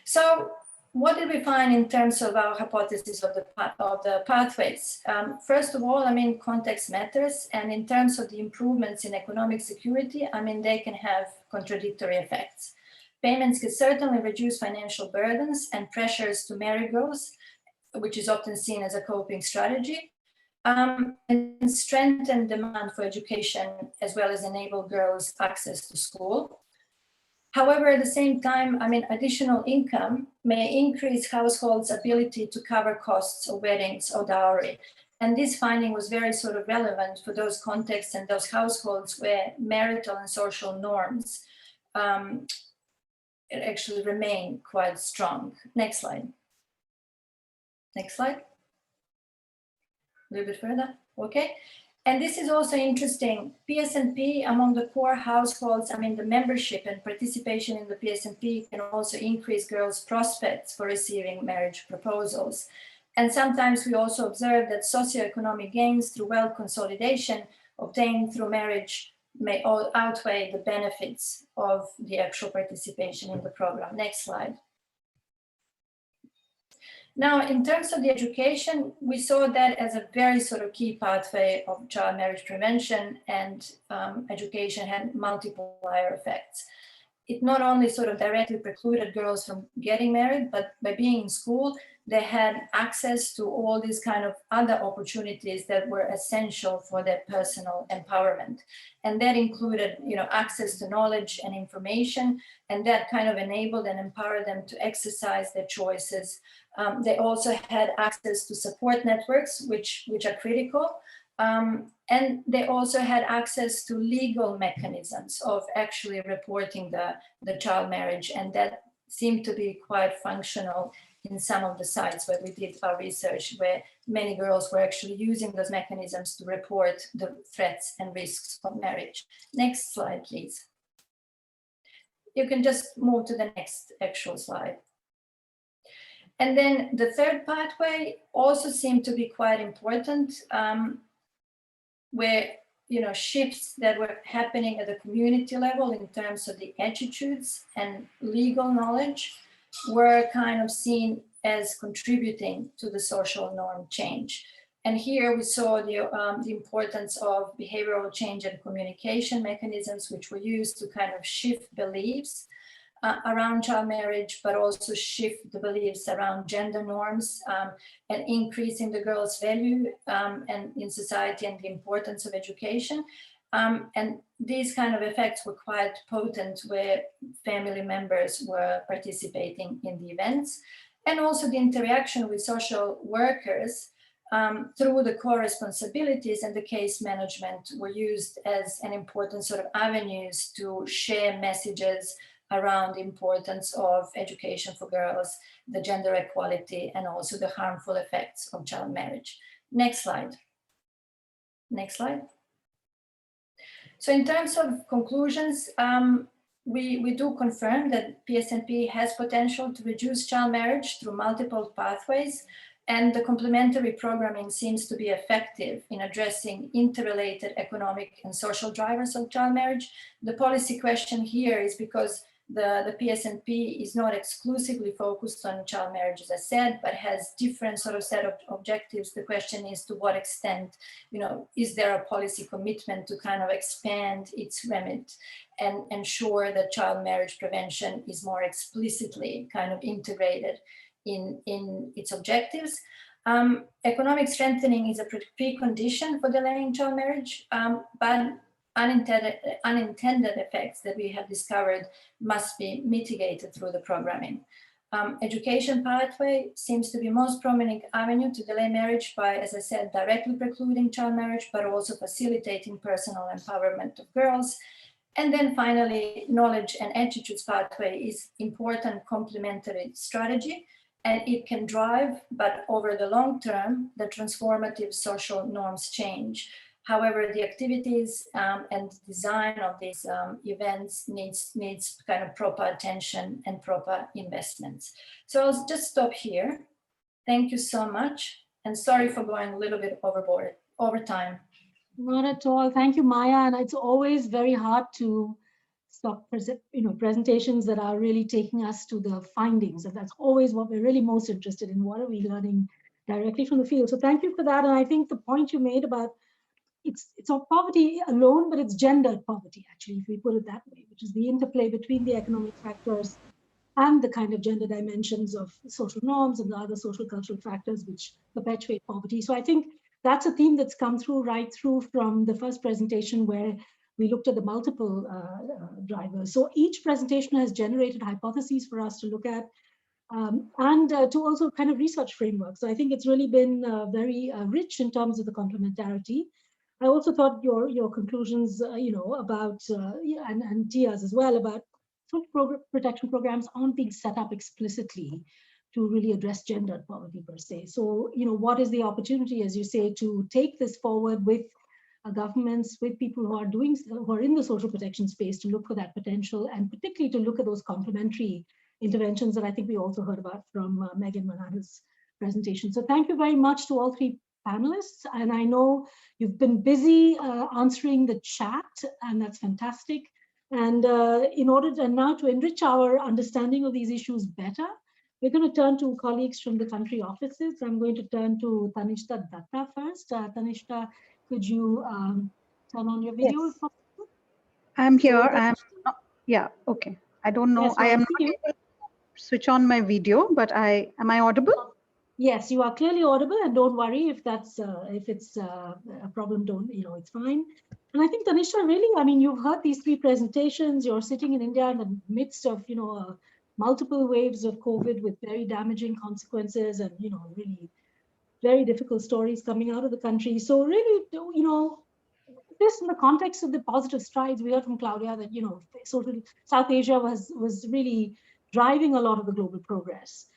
So what did we find in terms of our hypothesis of the pathways? First of all, I mean, context matters. And in terms of the improvements in economic security, I mean, they can have contradictory effects. Payments can certainly reduce financial burdens and pressures to marry girls, which is often seen as a coping strategy, and strengthen demand for education, as well as enable girls access to school. However, at the same time, I mean, additional income may increase households' ability to cover costs of weddings or dowry. And this finding was very sort of relevant for those contexts and those households where marital and social norms actually remain quite strong. Next slide. Next slide. A little bit further. Okay. And this is also interesting. PSNP among the poor households, I mean, the membership and participation in the PSNP can also increase girls' prospects for receiving marriage proposals. And sometimes we also observe that socioeconomic gains through wealth consolidation obtained through marriage may outweigh the benefits of the actual participation in the program. Next slide. Now, in terms of the education, we saw that as a very sort of key pathway of child marriage prevention, and education had multiplier effects. it not only sort of directly precluded girls from getting married, but by being in school, they had access to all these kind of other opportunities that were essential for their personal empowerment. And that included, access to knowledge and information, and that kind of enabled and empowered them to exercise their choices. They also had access to support networks, which are critical. And they also had access to legal mechanisms of actually reporting the child marriage, and that seemed to be quite functional in some of the sites where we did our research, where many girls were actually using those mechanisms to report the threats and risks of marriage. Next slide, please. You can just move to the next actual slide. And then the third pathway also seemed to be quite important, where shifts that were happening at the community level in terms of the attitudes and legal knowledge were kind of seen as contributing to the social norm change. And here we saw the importance of behavioral change and communication mechanisms, which were used to kind of shift beliefs around child marriage, but also shift the beliefs around gender norms and increasing the girl's value and in society and the importance of education. And these kind of effects were quite potent where family members were participating in the events. And also the interaction with social workers through the core responsibilities and the case management were used as an important sort of avenues to share messages around the importance of education for girls, the gender equality, and also the harmful effects of child marriage. Next slide. Next slide. So in terms of conclusions, we do confirm that PSNP has potential to reduce child marriage through multiple pathways, and the complementary programming seems to be effective in addressing interrelated economic and social drivers of child marriage. The policy question here is because the PSNP is not exclusively focused on child marriage, as I said, but has different sort of set of objectives. The question is to what extent, is there a policy commitment to kind of expand its remit and ensure that child marriage prevention is more explicitly kind of integrated in its objectives. Economic strengthening is a precondition for delaying child marriage, but unintended effects that we have discovered must be mitigated through the programming. Education pathway seems to be most prominent avenue to delay marriage by, as I said, directly precluding child marriage, but also facilitating personal empowerment of girls. And then finally, knowledge and attitudes pathway is important complementary strategy, and it can drive, but over the long term, the transformative social norms change. However, the activities and design of these events needs kind of proper attention and proper investments. So I'll just stop here. Thank you so much. And sorry for going a little bit over time. Not at all. Thank you, Maya. And it's always very hard to stop presentations that are really taking us to the findings. And that's always what we're really most interested in. What are we learning directly from the field? So thank you for that. And I think the point you made about it's not poverty alone, but it's gendered poverty, actually, if we put it that way, which is the interplay between the economic factors and the kind of gender dimensions of social norms and the other social cultural factors which perpetuate poverty. So I think that's a theme that's come through right through from the first presentation where we looked at the multiple drivers. So each presentation has generated hypotheses for us to look at and to also kind of research frameworks. So I think it's really been very rich in terms of the complementarity. I also thought your conclusions, about and Tia's as well about social protection programs aren't being set up explicitly to really address gendered poverty per se. So, what is the opportunity, as you say, to take this forward with governments, with people who are in the social protection space to look for that potential, and particularly to look at those complementary interventions that I think we also heard about from Megan Manada's presentation. So thank you very much to all three panelists. And I know you've been busy answering the chat, and that's fantastic. And in order to now to enrich our understanding of these issues better, we're going to turn to colleagues from the country offices. I'm going to turn to Tanishta Datta first. Tanishta, could you turn on your video? Yes. I'm here. Yeah, okay. I don't know. Yes, I well, am I not think you. able to switch on my video, but am I audible? Yes, you are clearly audible, and don't worry if that's if it's a problem. Don't it's fine. And I think Tanisha, really, I mean, you've heard these three presentations. You're sitting in India in the midst of multiple waves of COVID with very damaging consequences, and really very difficult stories coming out of the country. So really, this in the context of the positive strides we heard from Claudia that sort of South Asia was really driving a lot of the global progress.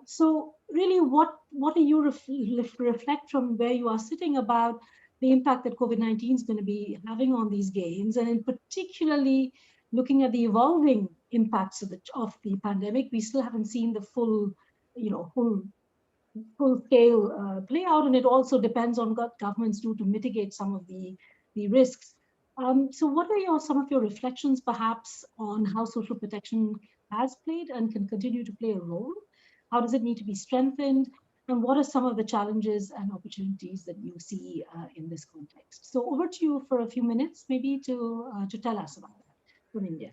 So really, what do you reflect from where you are sitting about the impact that COVID-19 is going to be having on these gains, and in particularly looking at the evolving impacts of the pandemic? We still haven't seen the full scale play out, and it also depends on what governments do to mitigate some of the risks. So what are some of your reflections perhaps on how social protection has played and can continue to play a role? How does it need to be strengthened? And what are some of the challenges and opportunities that you see in this context? So over to you for a few minutes, maybe to tell us about that from India.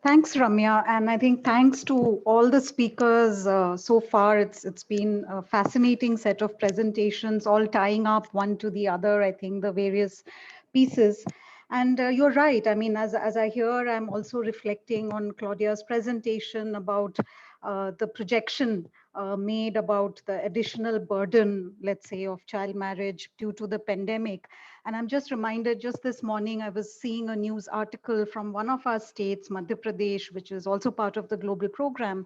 Thanks, Ramya, and I think thanks to all the speakers so far. It's been a fascinating set of presentations, all tying up one to the other. I think the various pieces, and you're right. I mean, as I hear, I'm also reflecting on Claudia's presentation about the projection made about the additional burden, let's say, of child marriage due to the pandemic. And I'm just reminded, just this morning, I was seeing a news article from one of our states, Madhya Pradesh, which is also part of the global program,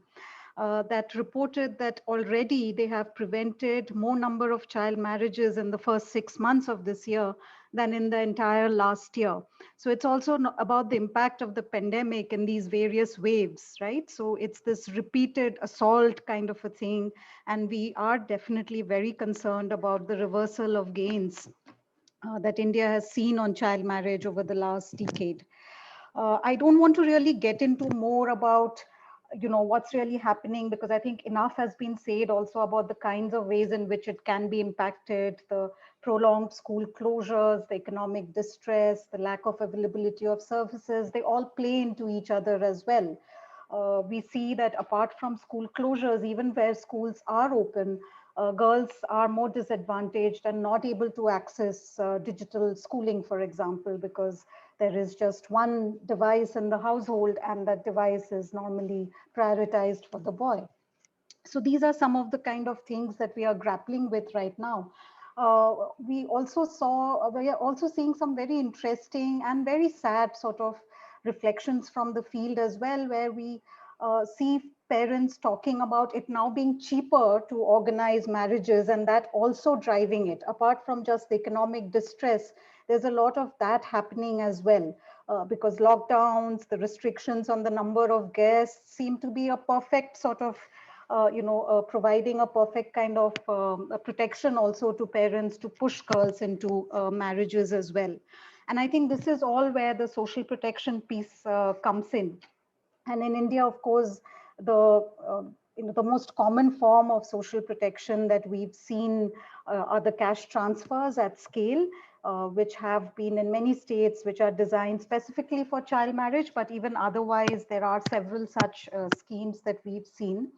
that reported that already they have prevented more number of child marriages in the first 6 months of this year than in the entire last year. So it's also about the impact of the pandemic in these various waves, right? So it's this repeated assault kind of a thing. And we are definitely very concerned about the reversal of gains that India has seen on child marriage over the last decade. I don't want to really get into more about what's really happening, because I think enough has been said also about the kinds of ways in which it can be impacted, the prolonged school closures, the economic distress, the lack of availability of services. They all play into each other as well. We see that apart from school closures, even where schools are open, girls are more disadvantaged and not able to access digital schooling, for example, because there is just one device in the household and that device is normally prioritized for the boy. So these are some of the kind of things that we are grappling with right now. We are also seeing some very interesting and very sad sort of reflections from the field as well, where we see parents talking about it now being cheaper to organize marriages, and that also driving it. Apart from just the economic distress, there's a lot of that happening as well, because lockdowns, the restrictions on the number of guests seem to be a perfect sort of providing a perfect kind of a protection also to parents to push girls into marriages as well. And I think this is all where the social protection piece comes in. And in India, of course, the most common form of social protection that we've seen are the cash transfers at scale, which have been in many states, which are designed specifically for child marriage, but even otherwise, there are several such schemes that we've seen.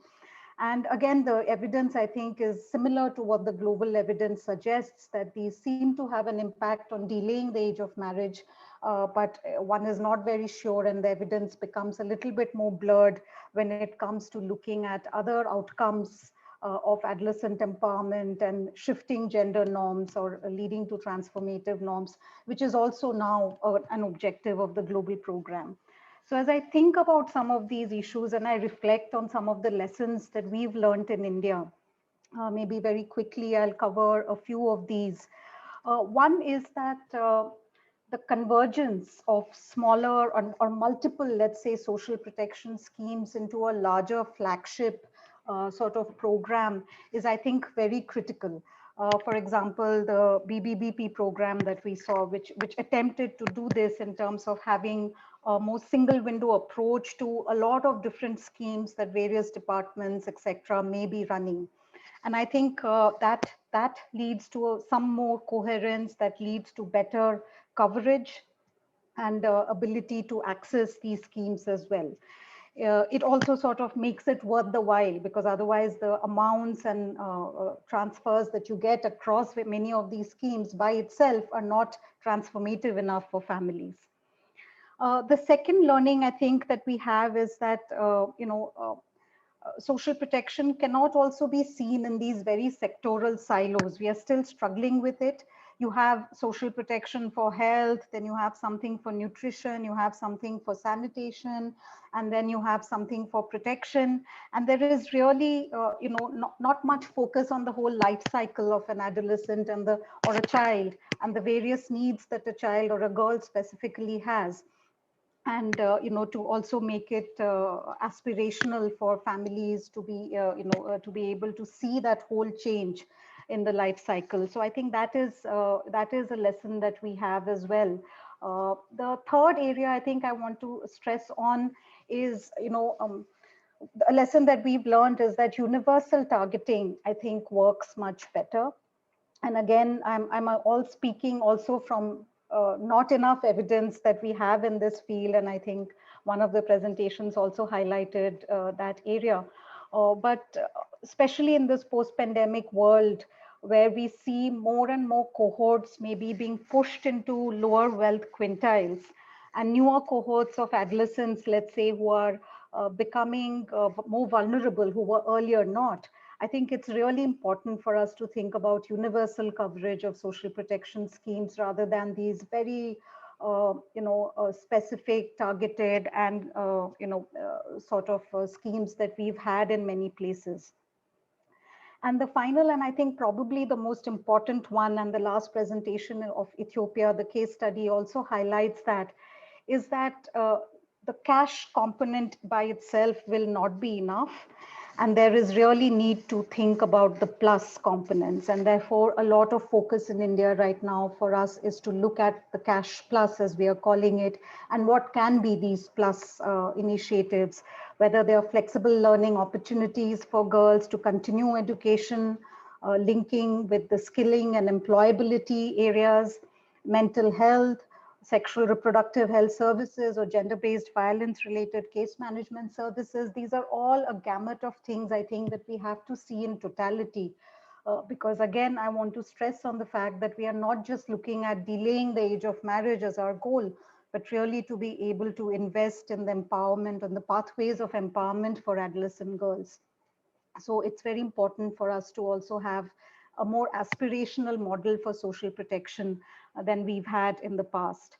And again, the evidence, I think, is similar to what the global evidence suggests, that these seem to have an impact on delaying the age of marriage, but one is not very sure, and the evidence becomes a little bit more blurred when it comes to looking at other outcomes of adolescent empowerment and shifting gender norms or leading to transformative norms, which is also now an objective of the global program. So as I think about some of these issues and I reflect on some of the lessons that we've learned in India, maybe very quickly I'll cover a few of these. One is that the convergence of smaller or multiple, let's say, social protection schemes into a larger flagship sort of program is, I think, very critical. For example, the BBBP program that we saw, which attempted to do this in terms of having a more single window approach to a lot of different schemes that various departments, etc., may be running. And I think that leads to some more coherence, that leads to better coverage and ability to access these schemes as well. It also sort of makes it worth the while, because otherwise the amounts and transfers that you get across many of these schemes by itself are not transformative enough for families. The second learning I think that we have is that, social protection cannot also be seen in these very sectoral silos. We are still struggling with it. You have social protection for health, then you have something for nutrition, you have something for sanitation, and then you have something for protection. And there is really, not much focus on the whole life cycle of an adolescent and or a child, and the various needs that a child or a girl specifically has. And to also make it aspirational for families to be to be able to see that whole change in the life cycle. So I think that is a lesson that we have as well. The third area I think I want to stress on is a lesson that we've learned is that universal targeting I think works much better. And again, I'm all speaking also from not enough evidence that we have in this field. And I think one of the presentations also highlighted that area. But especially in this post-pandemic world, where we see more and more cohorts maybe being pushed into lower wealth quintiles, and newer cohorts of adolescents, let's say, who are becoming more vulnerable, who were earlier not. I think it's really important for us to think about universal coverage of social protection schemes rather than these very, specific, targeted, and sort of schemes that we've had in many places. And the final, and I think probably the most important one, and the last presentation of Ethiopia, the case study also highlights that, is that the cash component by itself will not be enough. And there is really need to think about the plus components. And therefore, a lot of focus in India right now for us is to look at the cash plus, as we are calling it, and what can be these plus initiatives, whether they are flexible learning opportunities for girls to continue education, linking with the skilling and employability areas, mental health, sexual reproductive health services, or gender-based violence related case management services. These are all a gamut of things I think that we have to see in totality. Because again, I want to stress on the fact that we are not just looking at delaying the age of marriage as our goal, but really to be able to invest in the empowerment and the pathways of empowerment for adolescent girls. So it's very important for us to also have a more aspirational model for social protection than we've had in the past.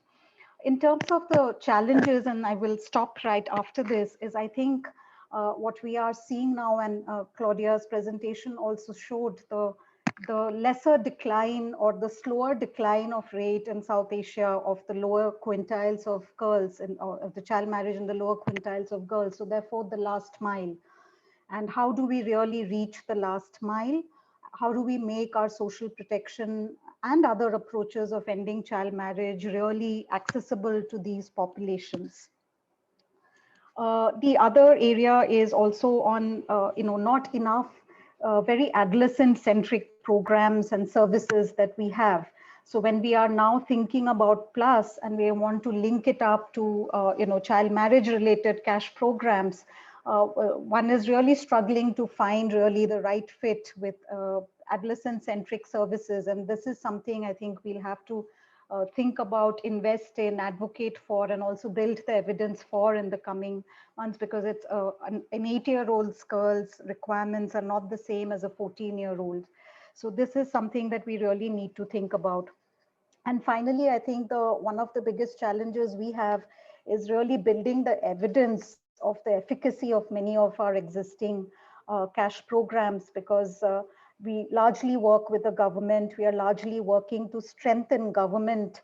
In terms of the challenges, and I will stop right after this, is I think what we are seeing now, and Claudia's presentation also showed the lesser decline or the slower decline of rate in South Asia of the lower quintiles of girls, and of the child marriage in the lower quintiles of girls. So therefore the last mile. And how do we really reach the last mile? How do we make our social protection and other approaches of ending child marriage really accessible to these populations? The other area is also on, not enough very adolescent-centric programs and services that we have. So when we are now thinking about plus, and we want to link it up to, child marriage-related cash programs, one is really struggling to find really the right fit with adolescent-centric services. And this is something I think we'll have to think about, invest in, advocate for, and also build the evidence for in the coming months, because it's an 8-year-old girl's requirements are not the same as a 14-year-old. So this is something that we really need to think about. And finally, I think one of the biggest challenges we have is really building the evidence of the efficacy of many of our existing cash programs, because we largely work with the government. We are largely working to strengthen government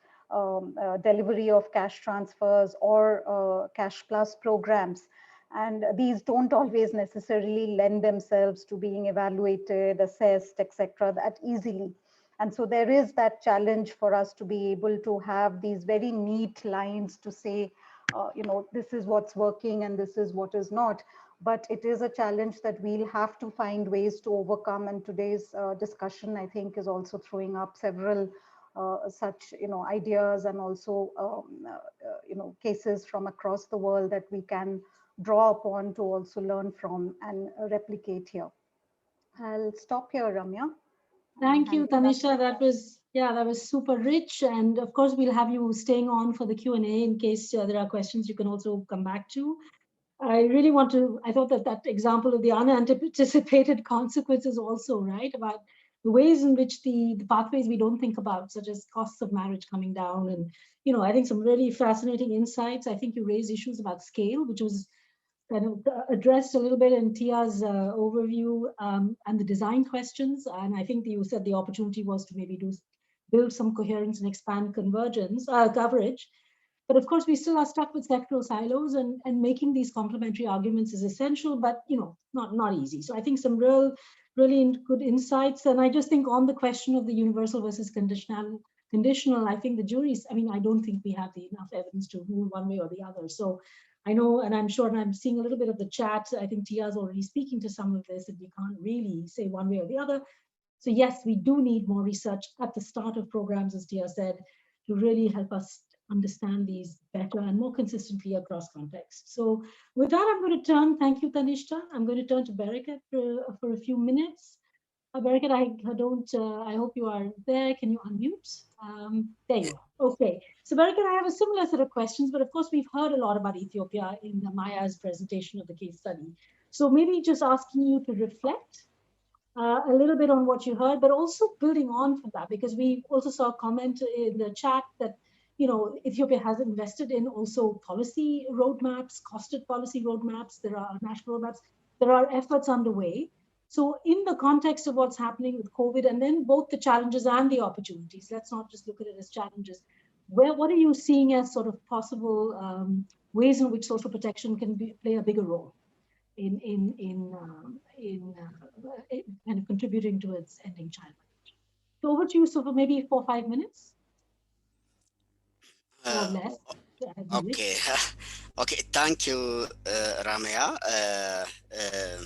delivery of cash transfers or cash plus programs. And these don't always necessarily lend themselves to being evaluated, assessed, etc., that easily. And so there is that challenge for us to be able to have these very neat lines to say, this is what's working and this is what is not. But it is a challenge that we'll have to find ways to overcome. And today's discussion, I think, is also throwing up several such ideas and also cases from across the world that we can draw upon to also learn from and replicate here. I'll stop here, Ramya. Thank you, Tanisha. That was super rich. And of course, we'll have you staying on for the Q&A in case there are questions you can also come back to. I thought that example of the unanticipated consequences also, right, about the ways in which the pathways we don't think about, such as costs of marriage coming down. And, I think some really fascinating insights. I think you raised issues about scale, which was kind of addressed a little bit in Tia's overview, and the design questions. And I think you said the opportunity was to maybe build some coherence and expand coverage. But of course, we still are stuck with sectoral silos, and making these complementary arguments is essential, but not easy. So I think some really good insights. And I just think on the question of the universal versus conditional, I think the jury's, I don't think we have enough evidence to rule one way or the other. So I know, and I'm sure, and I'm seeing a little bit of the chat, I think Tia's already speaking to some of this, and we can't really say one way or the other. So yes, we do need more research at the start of programs, as Tia said, to really help us understand these better and more consistently across contexts. So with that, I'm going to thank you, Tanishta. I'm going to turn to Barakat for a few minutes. Barakat, I hope you are there. Can you unmute? There you are. Okay. So Barakat, I have a similar set of questions, but of course we've heard a lot about Ethiopia in Maya's presentation of the case study. So maybe just asking you to reflect a little bit on what you heard, but also building on from that, because we also saw a comment in the chat that Ethiopia has invested in also policy roadmaps, costed policy roadmaps. There are national roadmaps. There are efforts underway. So in the context of what's happening with COVID, and then both the challenges and the opportunities, let's not just look at it as challenges. What are you seeing as sort of possible ways in which social protection can play a bigger role in kind of contributing towards ending child marriage? So over to you, so for maybe 4 or 5 minutes. Or less. Okay. Okay, thank you, Ramya,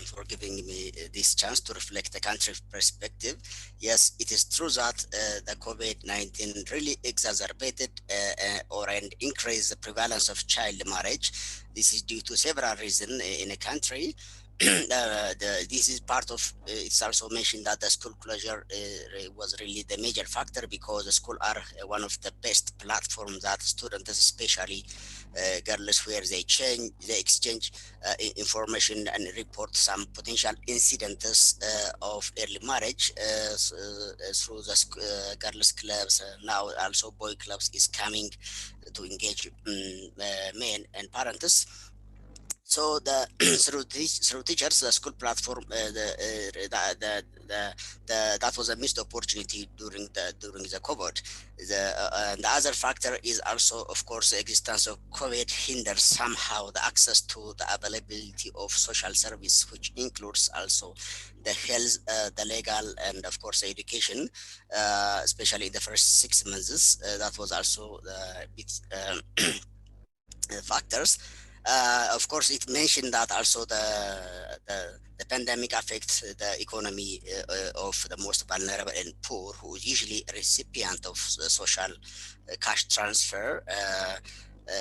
for giving me this chance to reflect the country perspective. Yes, it is true that the COVID-19 really exacerbated and increased the prevalence of child marriage. This is due to several reasons in a country. This is part of, it's also mentioned that the school closure was really the major factor, because the school are one of the best platforms that students, especially girls, where they exchange information and report some potential incidents of early marriage through the girls clubs. Now also boy clubs is coming to engage men and parents. So through teachers, the school platform, that was a missed opportunity during the COVID. The other factor is also, of course, the existence of COVID hinders somehow the access to the availability of social service, which includes also the health, the legal, and of course education, especially in the first 6 months. That was also the factors. Of course, it mentioned that also the pandemic affects the economy of the most vulnerable and poor, who is usually a recipient of the social cash transfer,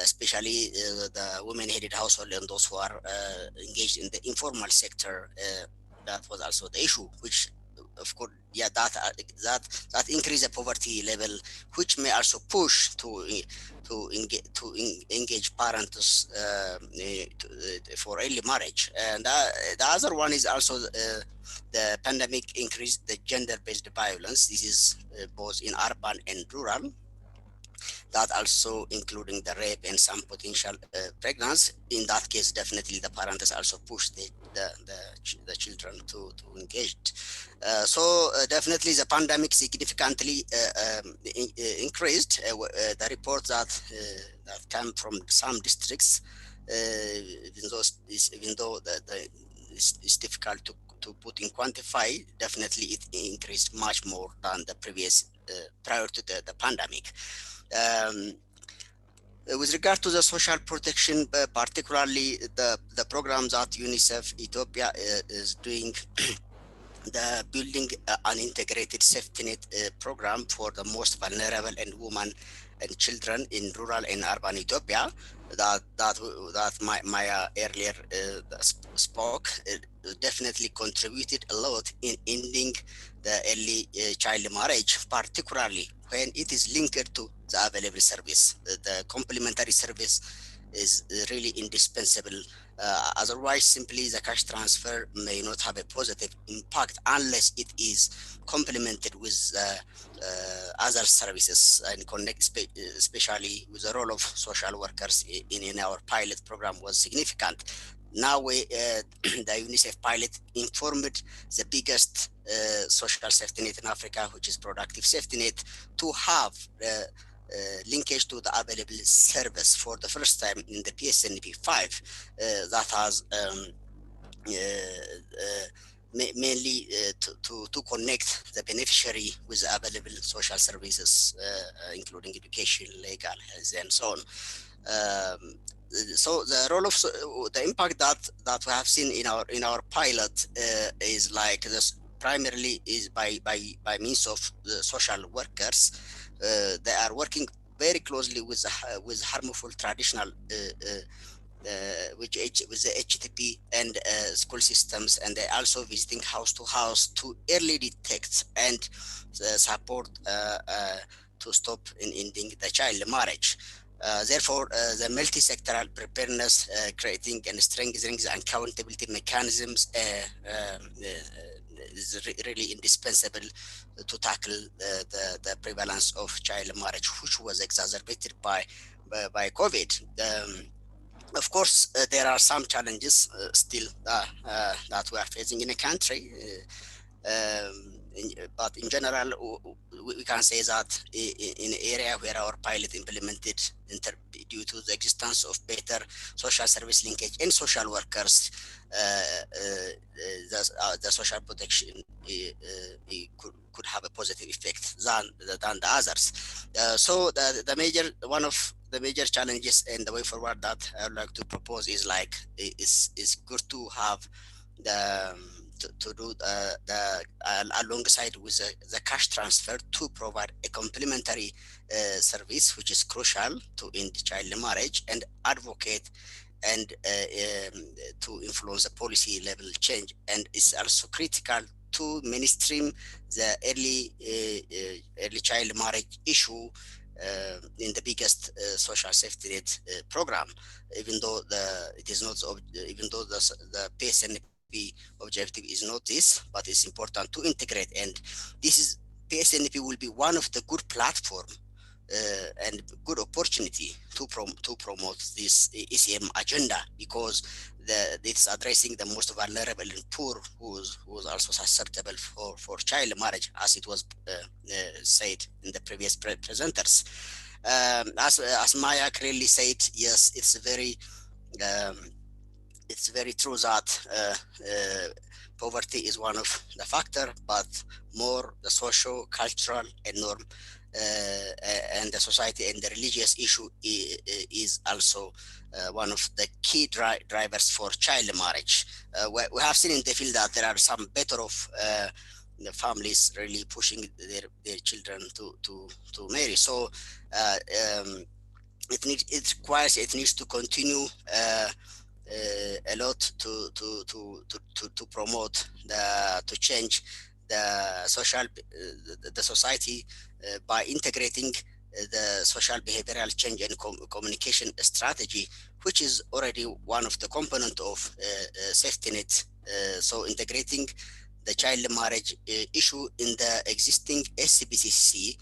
especially the women-headed household and those who are engaged in the informal sector. That was also the issue, which of course, yeah, that increase the poverty level, which may also push to engage parents for early marriage. And the other one is also the pandemic increased the gender-based violence. This is both in urban and rural. That also including the rape and some potential pregnancy. In that case, definitely the parents also push the children to engage. So definitely the pandemic significantly increased the reports that come from some districts, even though it's difficult to put in quantify. Definitely it increased much more than the previous prior to the pandemic. With regard to the social protection, particularly the programs that UNICEF Ethiopia is doing the building an integrated safety net program for the most vulnerable and women and children in rural and urban Ethiopia that Maya earlier spoke definitely contributed a lot in ending the early child marriage, particularly when it is linked to the available service. The complementary service is really indispensable. Otherwise, simply the cash transfer may not have a positive impact unless it is complemented with other services and connect, especially with the role of social workers in our pilot program was significant. Now the UNICEF pilot informed the biggest social safety net in Africa, which is productive safety net, to have linkage to the available service for the first time in the PSNP 5 that has mainly to connect the beneficiary with available social services, including education, legal, health, and so on. So the role of the impact that we have seen in our pilot is like this primarily is by means of the social workers. They are working very closely with harmful traditional with the HTTP and school systems, and they also visiting house to house to early detect and support to stop in ending the child marriage. Therefore, the multi-sectoral preparedness, creating and strengthening the accountability mechanisms is really indispensable to tackle the prevalence of child marriage, which was exacerbated by COVID. Of course, there are some challenges still that we are facing in a country. But in general, we can say that in an area where our pilot implemented due to the existence of better social service linkage and social workers, the social protection could have a positive effect than the others. So one of the major challenges and the way forward that I would like to propose is like is good to have to do alongside with the cash transfer to provide a complementary service, which is crucial to end child marriage and advocate and to influence the policy level change, and it's also critical to mainstream the early child marriage issue in the biggest social safety net program, even though it is not, even though the PSNP objective is not this, but it's important to integrate. And this is PSNP will be one of the good platform and good opportunity to promote this ECM agenda, because it's addressing the most vulnerable and poor who's also susceptible for child marriage, as it was said in the previous presenters. As Maya clearly said, yes, it's very true that poverty is one of the factor, but more the social, cultural, and norm and the society and the religious issue is also one of the key drivers for child marriage. We have seen in the field that there are some better off the families really pushing their children to marry. So it needs to continue a lot to promote to change the society by integrating the social behavioral change and communication strategy, which is already one of the component of safety net. So integrating the child marriage issue in the existing SCPCC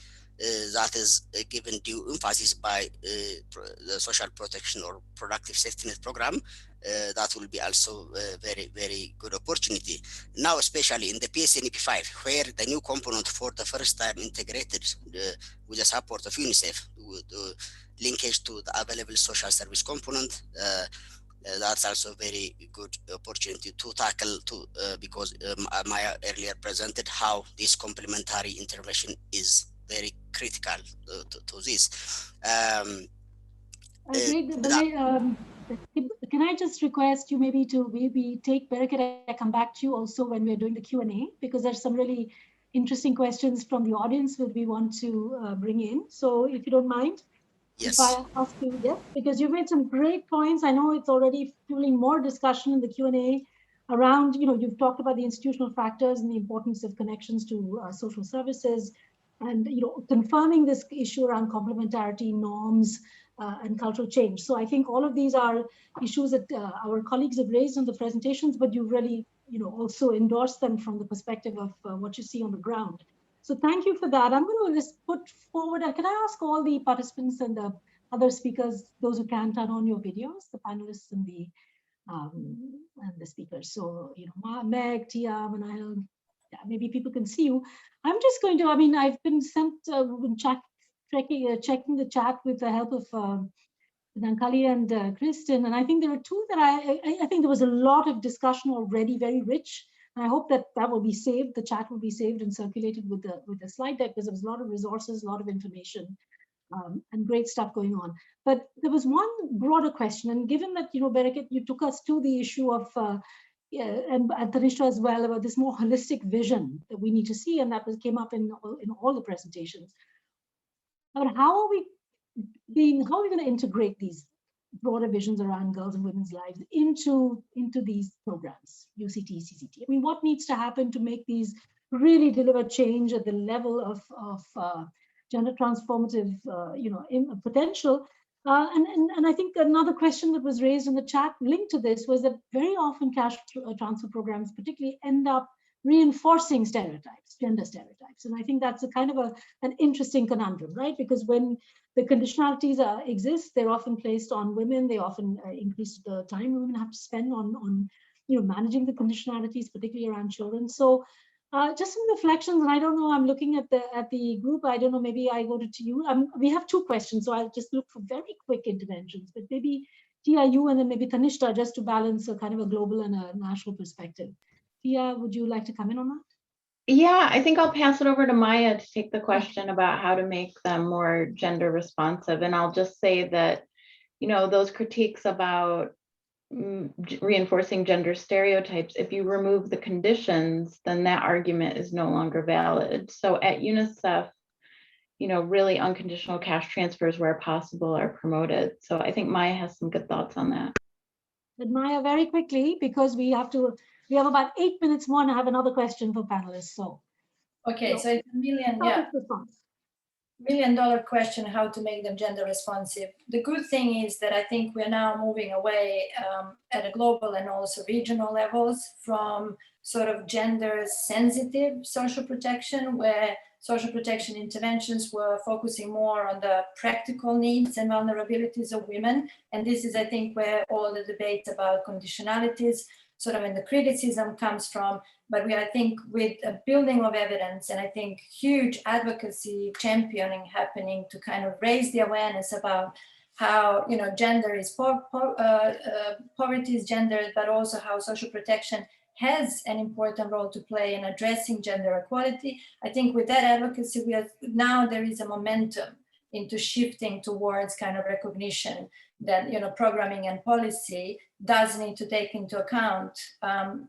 that is given due emphasis by the social protection or productive safety net program. That will be also a very, very good opportunity. Now, especially in the PSNP 5, where the new component for the first time integrated with the support of UNICEF, with linkage to the available social service component, that's also a very good opportunity to tackle because Maya earlier presented how this complementary intervention is very critical to this. Can I just request you maybe to take Barakat, I come back to you also when we're doing the Q&A, because there's some really interesting questions from the audience that we want to bring in. So if you don't mind, Yes. if I ask you, yes, because you've made some great points. I know it's already fueling more discussion in the Q&A around, you've talked about the institutional factors and the importance of connections to social services, and confirming this issue around complementarity, norms, and cultural change. So I think all of these are issues that our colleagues have raised in the presentations, but you've really also endorsed them from the perspective of what you see on the ground. So thank you for that. I'm going to just put forward, can I ask all the participants and the other speakers, those who can, turn on your videos, the panelists and the speakers. So, Meg, Tia, Manahil, yeah, maybe people can see you. I'm just going to, I've been sent, checking the chat with the help of Nankali and Kristen, and I think there are two that I think there was a lot of discussion already, very rich. And I hope that will be saved, the chat will be saved and circulated with the slide deck, because there was a lot of resources, a lot of information, and great stuff going on. But there was one broader question, and given that, Barakat, you took us to the issue of, and Tanisha as well, about this more holistic vision that we need to see, and that came up in all the presentations. But how are we going to integrate these broader visions around girls and women's lives into these programs, UCT, CCT? What needs to happen to make these really deliver change at the level of gender transformative, potential? And I think another question that was raised in the chat linked to this was that very often cash transfer programs particularly end up reinforcing stereotypes, gender stereotypes. And I think that's a kind of an interesting conundrum, right? Because when the conditionalities exist, they're often placed on women. They often increase the time women have to spend on managing the conditionalities, particularly around children. So just some reflections, and I don't know, I'm looking at the group. I don't know, maybe I go to you. We have two questions, so I'll just look for very quick interventions, but maybe Tia, you, and then maybe Tanishta, just to balance a kind of a global and a national perspective. Tia, would you like to come in on that? Yeah, I think I'll pass it over to Maya to take the question about how to make them more gender responsive. And I'll just say that, those critiques about reinforcing gender stereotypes, if you remove the conditions, then that argument is no longer valid. So at UNICEF, really unconditional cash transfers where possible are promoted. So I think Maya has some good thoughts on that. But Maya, very quickly, because we have about 8 minutes more and I have another question for panelists. So okay, so it's $1 million question, how to make them gender responsive. The good thing is that I think we're now moving away at a global and also regional levels from sort of gender sensitive social protection, where social protection interventions were focusing more on the practical needs and vulnerabilities of women. And this is, I think, where all the debate about conditionalities sort of, and the criticism comes from. But I think with a building of evidence, and I think huge advocacy championing happening to kind of raise the awareness about how, gender is, poverty is gendered, but also how social protection has an important role to play in addressing gender equality. I think with that advocacy, now there is a momentum into shifting towards kind of recognition that, programming and policy does need to take into account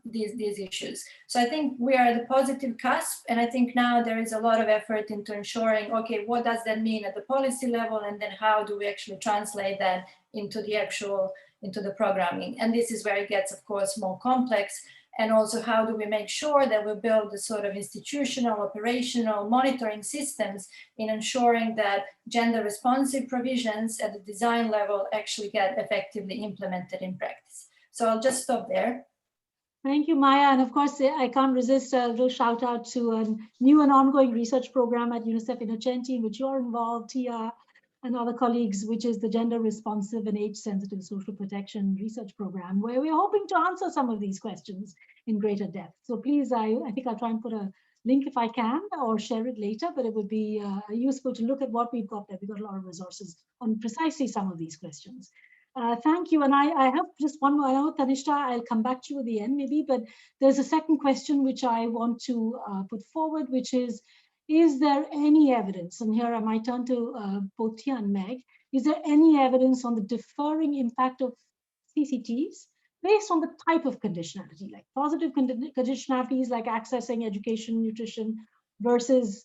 these issues. So I think we are at the positive cusp, and I think now there is a lot of effort into ensuring, okay, what does that mean at the policy level, and then how do we actually translate that into the programming? And this is where it gets, of course, more complex. And also, how do we make sure that we build the sort of institutional, operational monitoring systems in ensuring that gender responsive provisions at the design level actually get effectively implemented in practice? So I'll just stop there. Thank you, Maya. And of course, I can't resist a little shout out to a new and ongoing research program at UNICEF Innocenti, in which you're involved, Tia, and other colleagues, which is the Gender Responsive and Age-Sensitive Social Protection Research Program, where we're hoping to answer some of these questions in greater depth. So please, I think I'll try and put a link if I can, or share it later, but it would be useful to look at what we've got there. We've got a lot of resources on precisely some of these questions. Thank you. And I have just one more. I know, Tanishta, I'll come back to you at the end maybe, but there's a second question which I want to put forward, which is there any evidence, and here I might turn to both Tia and Meg, is there any evidence on the differing impact of CCTs based on the type of conditionality, like positive conditionalities like accessing education, nutrition, versus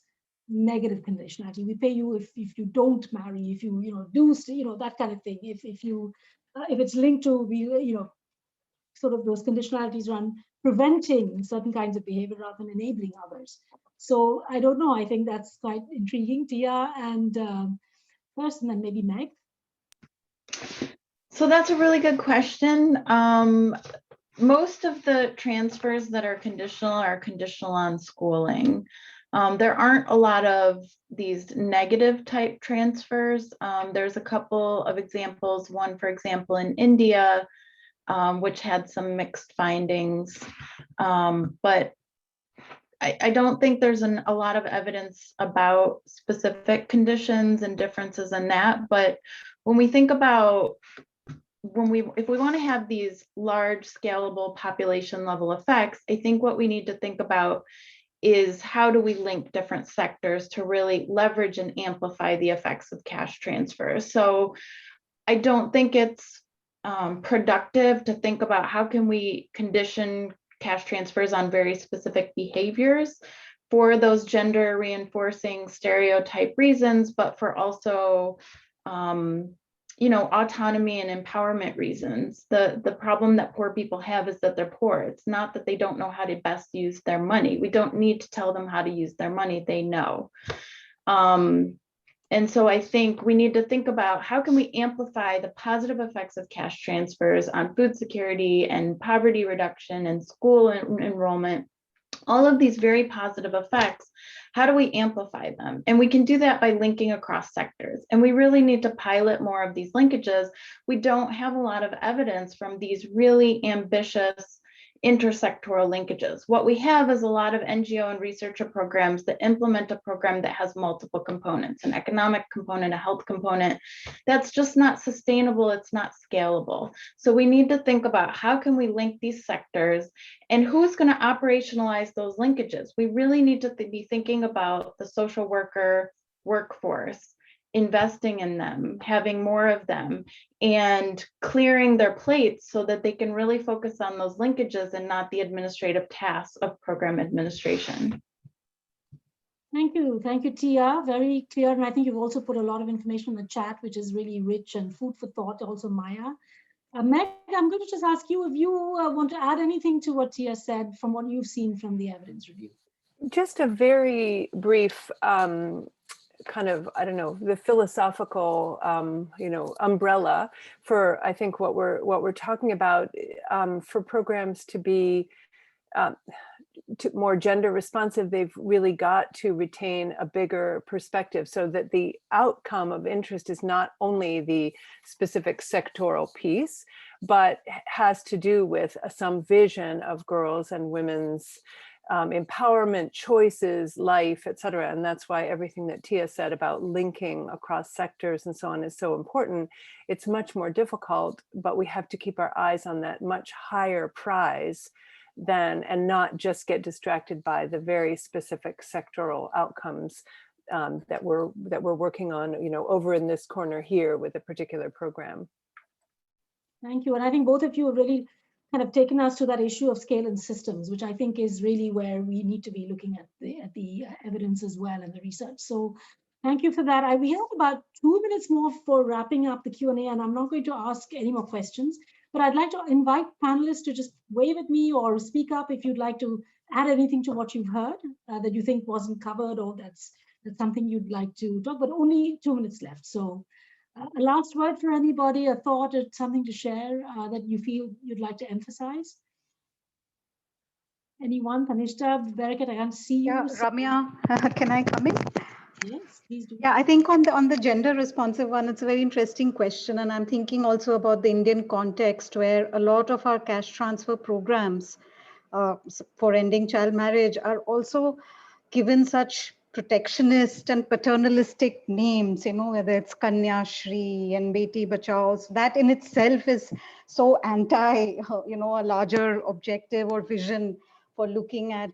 negative conditionality. We pay you if you don't marry, if you do that kind of thing. If it's linked to sort of those conditionalities around preventing certain kinds of behavior rather than enabling others. So I don't know. I think that's quite intriguing, Tia, and first, and then maybe Meg. So that's a really good question. Most of the transfers that are conditional on schooling. There aren't a lot of these negative type transfers. There's a couple of examples. One, for example, in India, which had some mixed findings. But I don't think there's a lot of evidence about specific conditions and differences in that. But when we think about if we want to have these large scalable population level effects, I think what we need to think about is how do we link different sectors to really leverage and amplify the effects of cash transfers. So I don't think it's productive to think about how can we condition cash transfers on very specific behaviors for those gender reinforcing stereotype reasons, but for also autonomy and empowerment reasons. The problem that poor people have is that they're poor. It's not that they don't know how to best use their money. We don't need to tell them how to use their money. They know. And so I think we need to think about how can we amplify the positive effects of cash transfers on food security and poverty reduction and school enrollment, all of these very positive effects. How do we amplify them? And we can do that by linking across sectors. And we really need to pilot more of these linkages. We don't have a lot of evidence from these really ambitious intersectoral linkages. What we have is a lot of NGO and researcher programs that implement a program that has multiple components, an economic component, a health component. That's just not sustainable. It's not scalable. So we need to think about how can we link these sectors and who's going to operationalize those linkages. We really need to be thinking about the social worker workforce, investing in them, having more of them, and clearing their plates so that they can really focus on those linkages and not the administrative tasks of program administration. Thank you, Tia. Very clear, and I think you've also put a lot of information in the chat, which is really rich and food for thought. Also, Maya. Meg, I'm going to just ask you if you want to add anything to what Tia said from what you've seen from the evidence review. Just a very brief kind of, I don't know, the philosophical, umbrella for, I think, what we're talking about, for programs to be more gender responsive. They've really got to retain a bigger perspective so that the outcome of interest is not only the specific sectoral piece, but has to do with some vision of girls and women's empowerment, choices, life, et cetera. And that's why everything that Tia said about linking across sectors and so on is so important. It's much more difficult, but we have to keep our eyes on that much higher prize and not just get distracted by the very specific sectoral outcomes that we're working on, over in this corner here with a particular program. Thank you. And I think both of you have really kind of taken us to that issue of scale and systems, which I think is really where we need to be looking at the evidence as well and the research. So thank you for that. We have about 2 minutes more for wrapping up the Q&A, and I'm not going to ask any more questions, but I'd like to invite panelists to just wave at me or speak up if you'd like to add anything to what you've heard that you think wasn't covered, or that's something you'd like to talk, but only 2 minutes left. So a last word for anybody, a thought or something to share that you feel you'd like to emphasize? Anyone? Tanishta, Barakat, I can't see you. Yeah, Ramya, can I come in? Yes, please do. Yeah, I think on the gender responsive one, it's a very interesting question. And I'm thinking also about the Indian context where a lot of our cash transfer programs for ending child marriage are also given such protectionist and paternalistic names, whether it's Kanya Shri and Beti Bachao. So that in itself is so anti, a larger objective or vision looking at,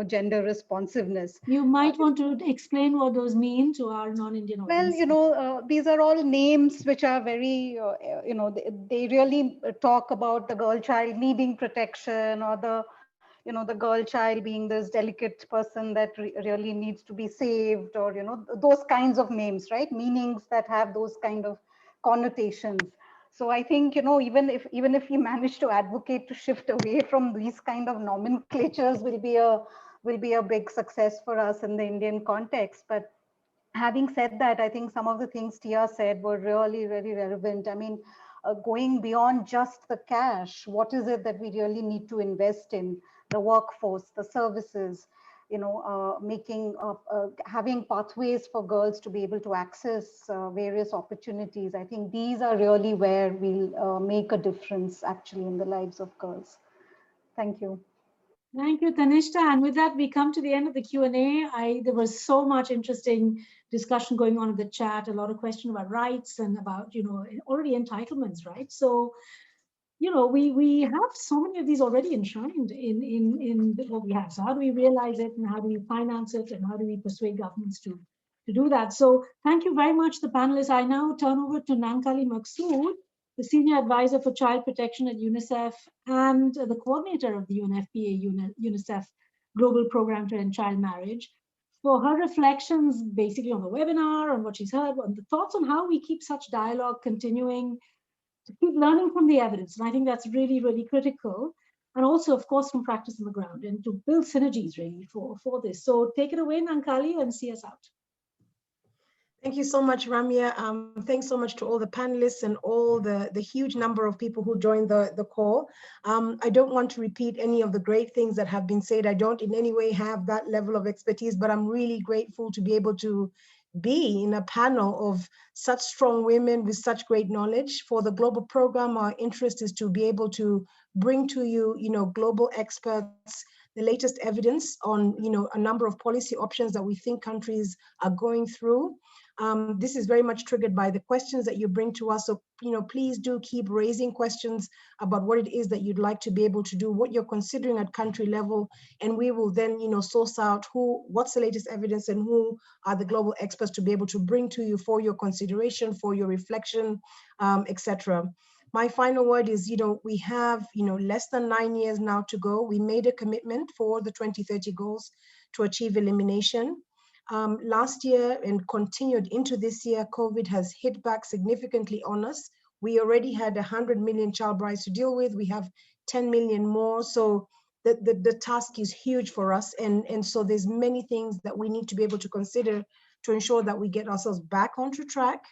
gender responsiveness. You might want to explain what those mean to our non-Indian audience. Well, these are all names which are very, they really talk about the girl child needing protection, or the girl child being this delicate person that really needs to be saved, or, those kinds of names, right? Meanings that have those kind of connotations. So I think, even if we manage to advocate to shift away from these kind of nomenclatures, will be a big success for us in the Indian context. But having said that, I think some of the things Tia said were really, really relevant. I mean, going beyond just the cash, what is it that we really need to invest in? The workforce, the services, having pathways for girls to be able to access various opportunities. I think these are really where we'll make a difference actually in the lives of girls. Thank you. Thank you, Tanishta. And with that, we come to the end of the Q&A. There was so much interesting discussion going on in the chat, a lot of questions about rights and about, already entitlements, right? So, we have so many of these already enshrined in what we have. So how do we realize it, and how do we finance it, and how do we persuade governments to do that? So thank you very much, the panelists. I now turn over to Nankali Maqsood, the Senior Advisor for Child Protection at UNICEF and the coordinator of the UNFPA-UNICEF Global Programme to End Child Marriage, for her reflections basically on the webinar, on what she's heard, on the thoughts on how we keep such dialogue continuing, to keep learning from the evidence. And I think that's really, really critical. And also, of course, from practice on the ground, and to build synergies really for this. So take it away, Nankali, and see us out. Thank you so much, Ramya. Thanks so much to all the panelists and all the huge number of people who joined the call. I don't want to repeat any of the great things that have been said. I don't in any way have that level of expertise, but I'm really grateful to be able to be in a panel of such strong women with such great knowledge. For the global program, our interest is to be able to bring to you, global experts, the latest evidence on, a number of policy options that we think countries are going through. This is very much triggered by the questions that you bring to us. So, please do keep raising questions about what it is that you'd like to be able to do, what you're considering at country level, and we will then, source out what's the latest evidence and who are the global experts to be able to bring to you for your consideration, for your reflection, etc. My final word is, we have, less than 9 years now to go. We made a commitment for the 2030 goals to achieve elimination. Last year and continued into this year, COVID has hit back significantly on us. We already had 100 million child brides to deal with. We have 10 million more. So the task is huge for us. And so there's many things that we need to be able to consider to ensure that we get ourselves back onto track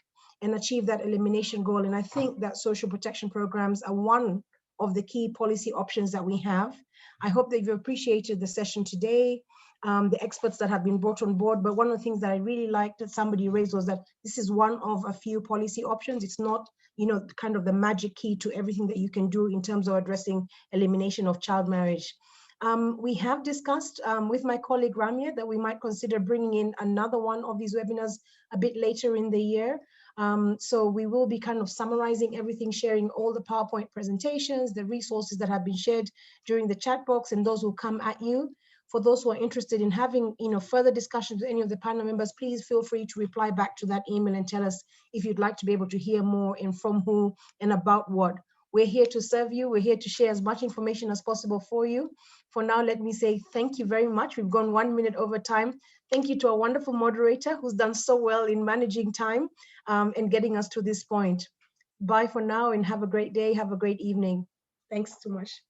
and achieve that elimination goal. And I think that social protection programs are one of the key policy options that we have. I hope that you've appreciated the session today. The experts that have been brought on board. But one of the things that I really liked that somebody raised was that this is one of a few policy options. It's not, kind of the magic key to everything that you can do in terms of addressing elimination of child marriage. We have discussed with my colleague Ramya that we might consider bringing in another one of these webinars a bit later in the year. So we will be kind of summarizing everything, sharing all the PowerPoint presentations, the resources that have been shared during the chat box, and those will come at you. For those who are interested in having further discussions with any of the panel members, please feel free to reply back to that email and tell us if you'd like to be able to hear more and from who and about what. We're here to serve you. We're here to share as much information as possible for you. For now, let me say thank you very much. We've gone 1 minute over time. Thank you to our wonderful moderator who's done so well in managing time and getting us to this point. Bye for now and have a great day. Have a great evening. Thanks so much.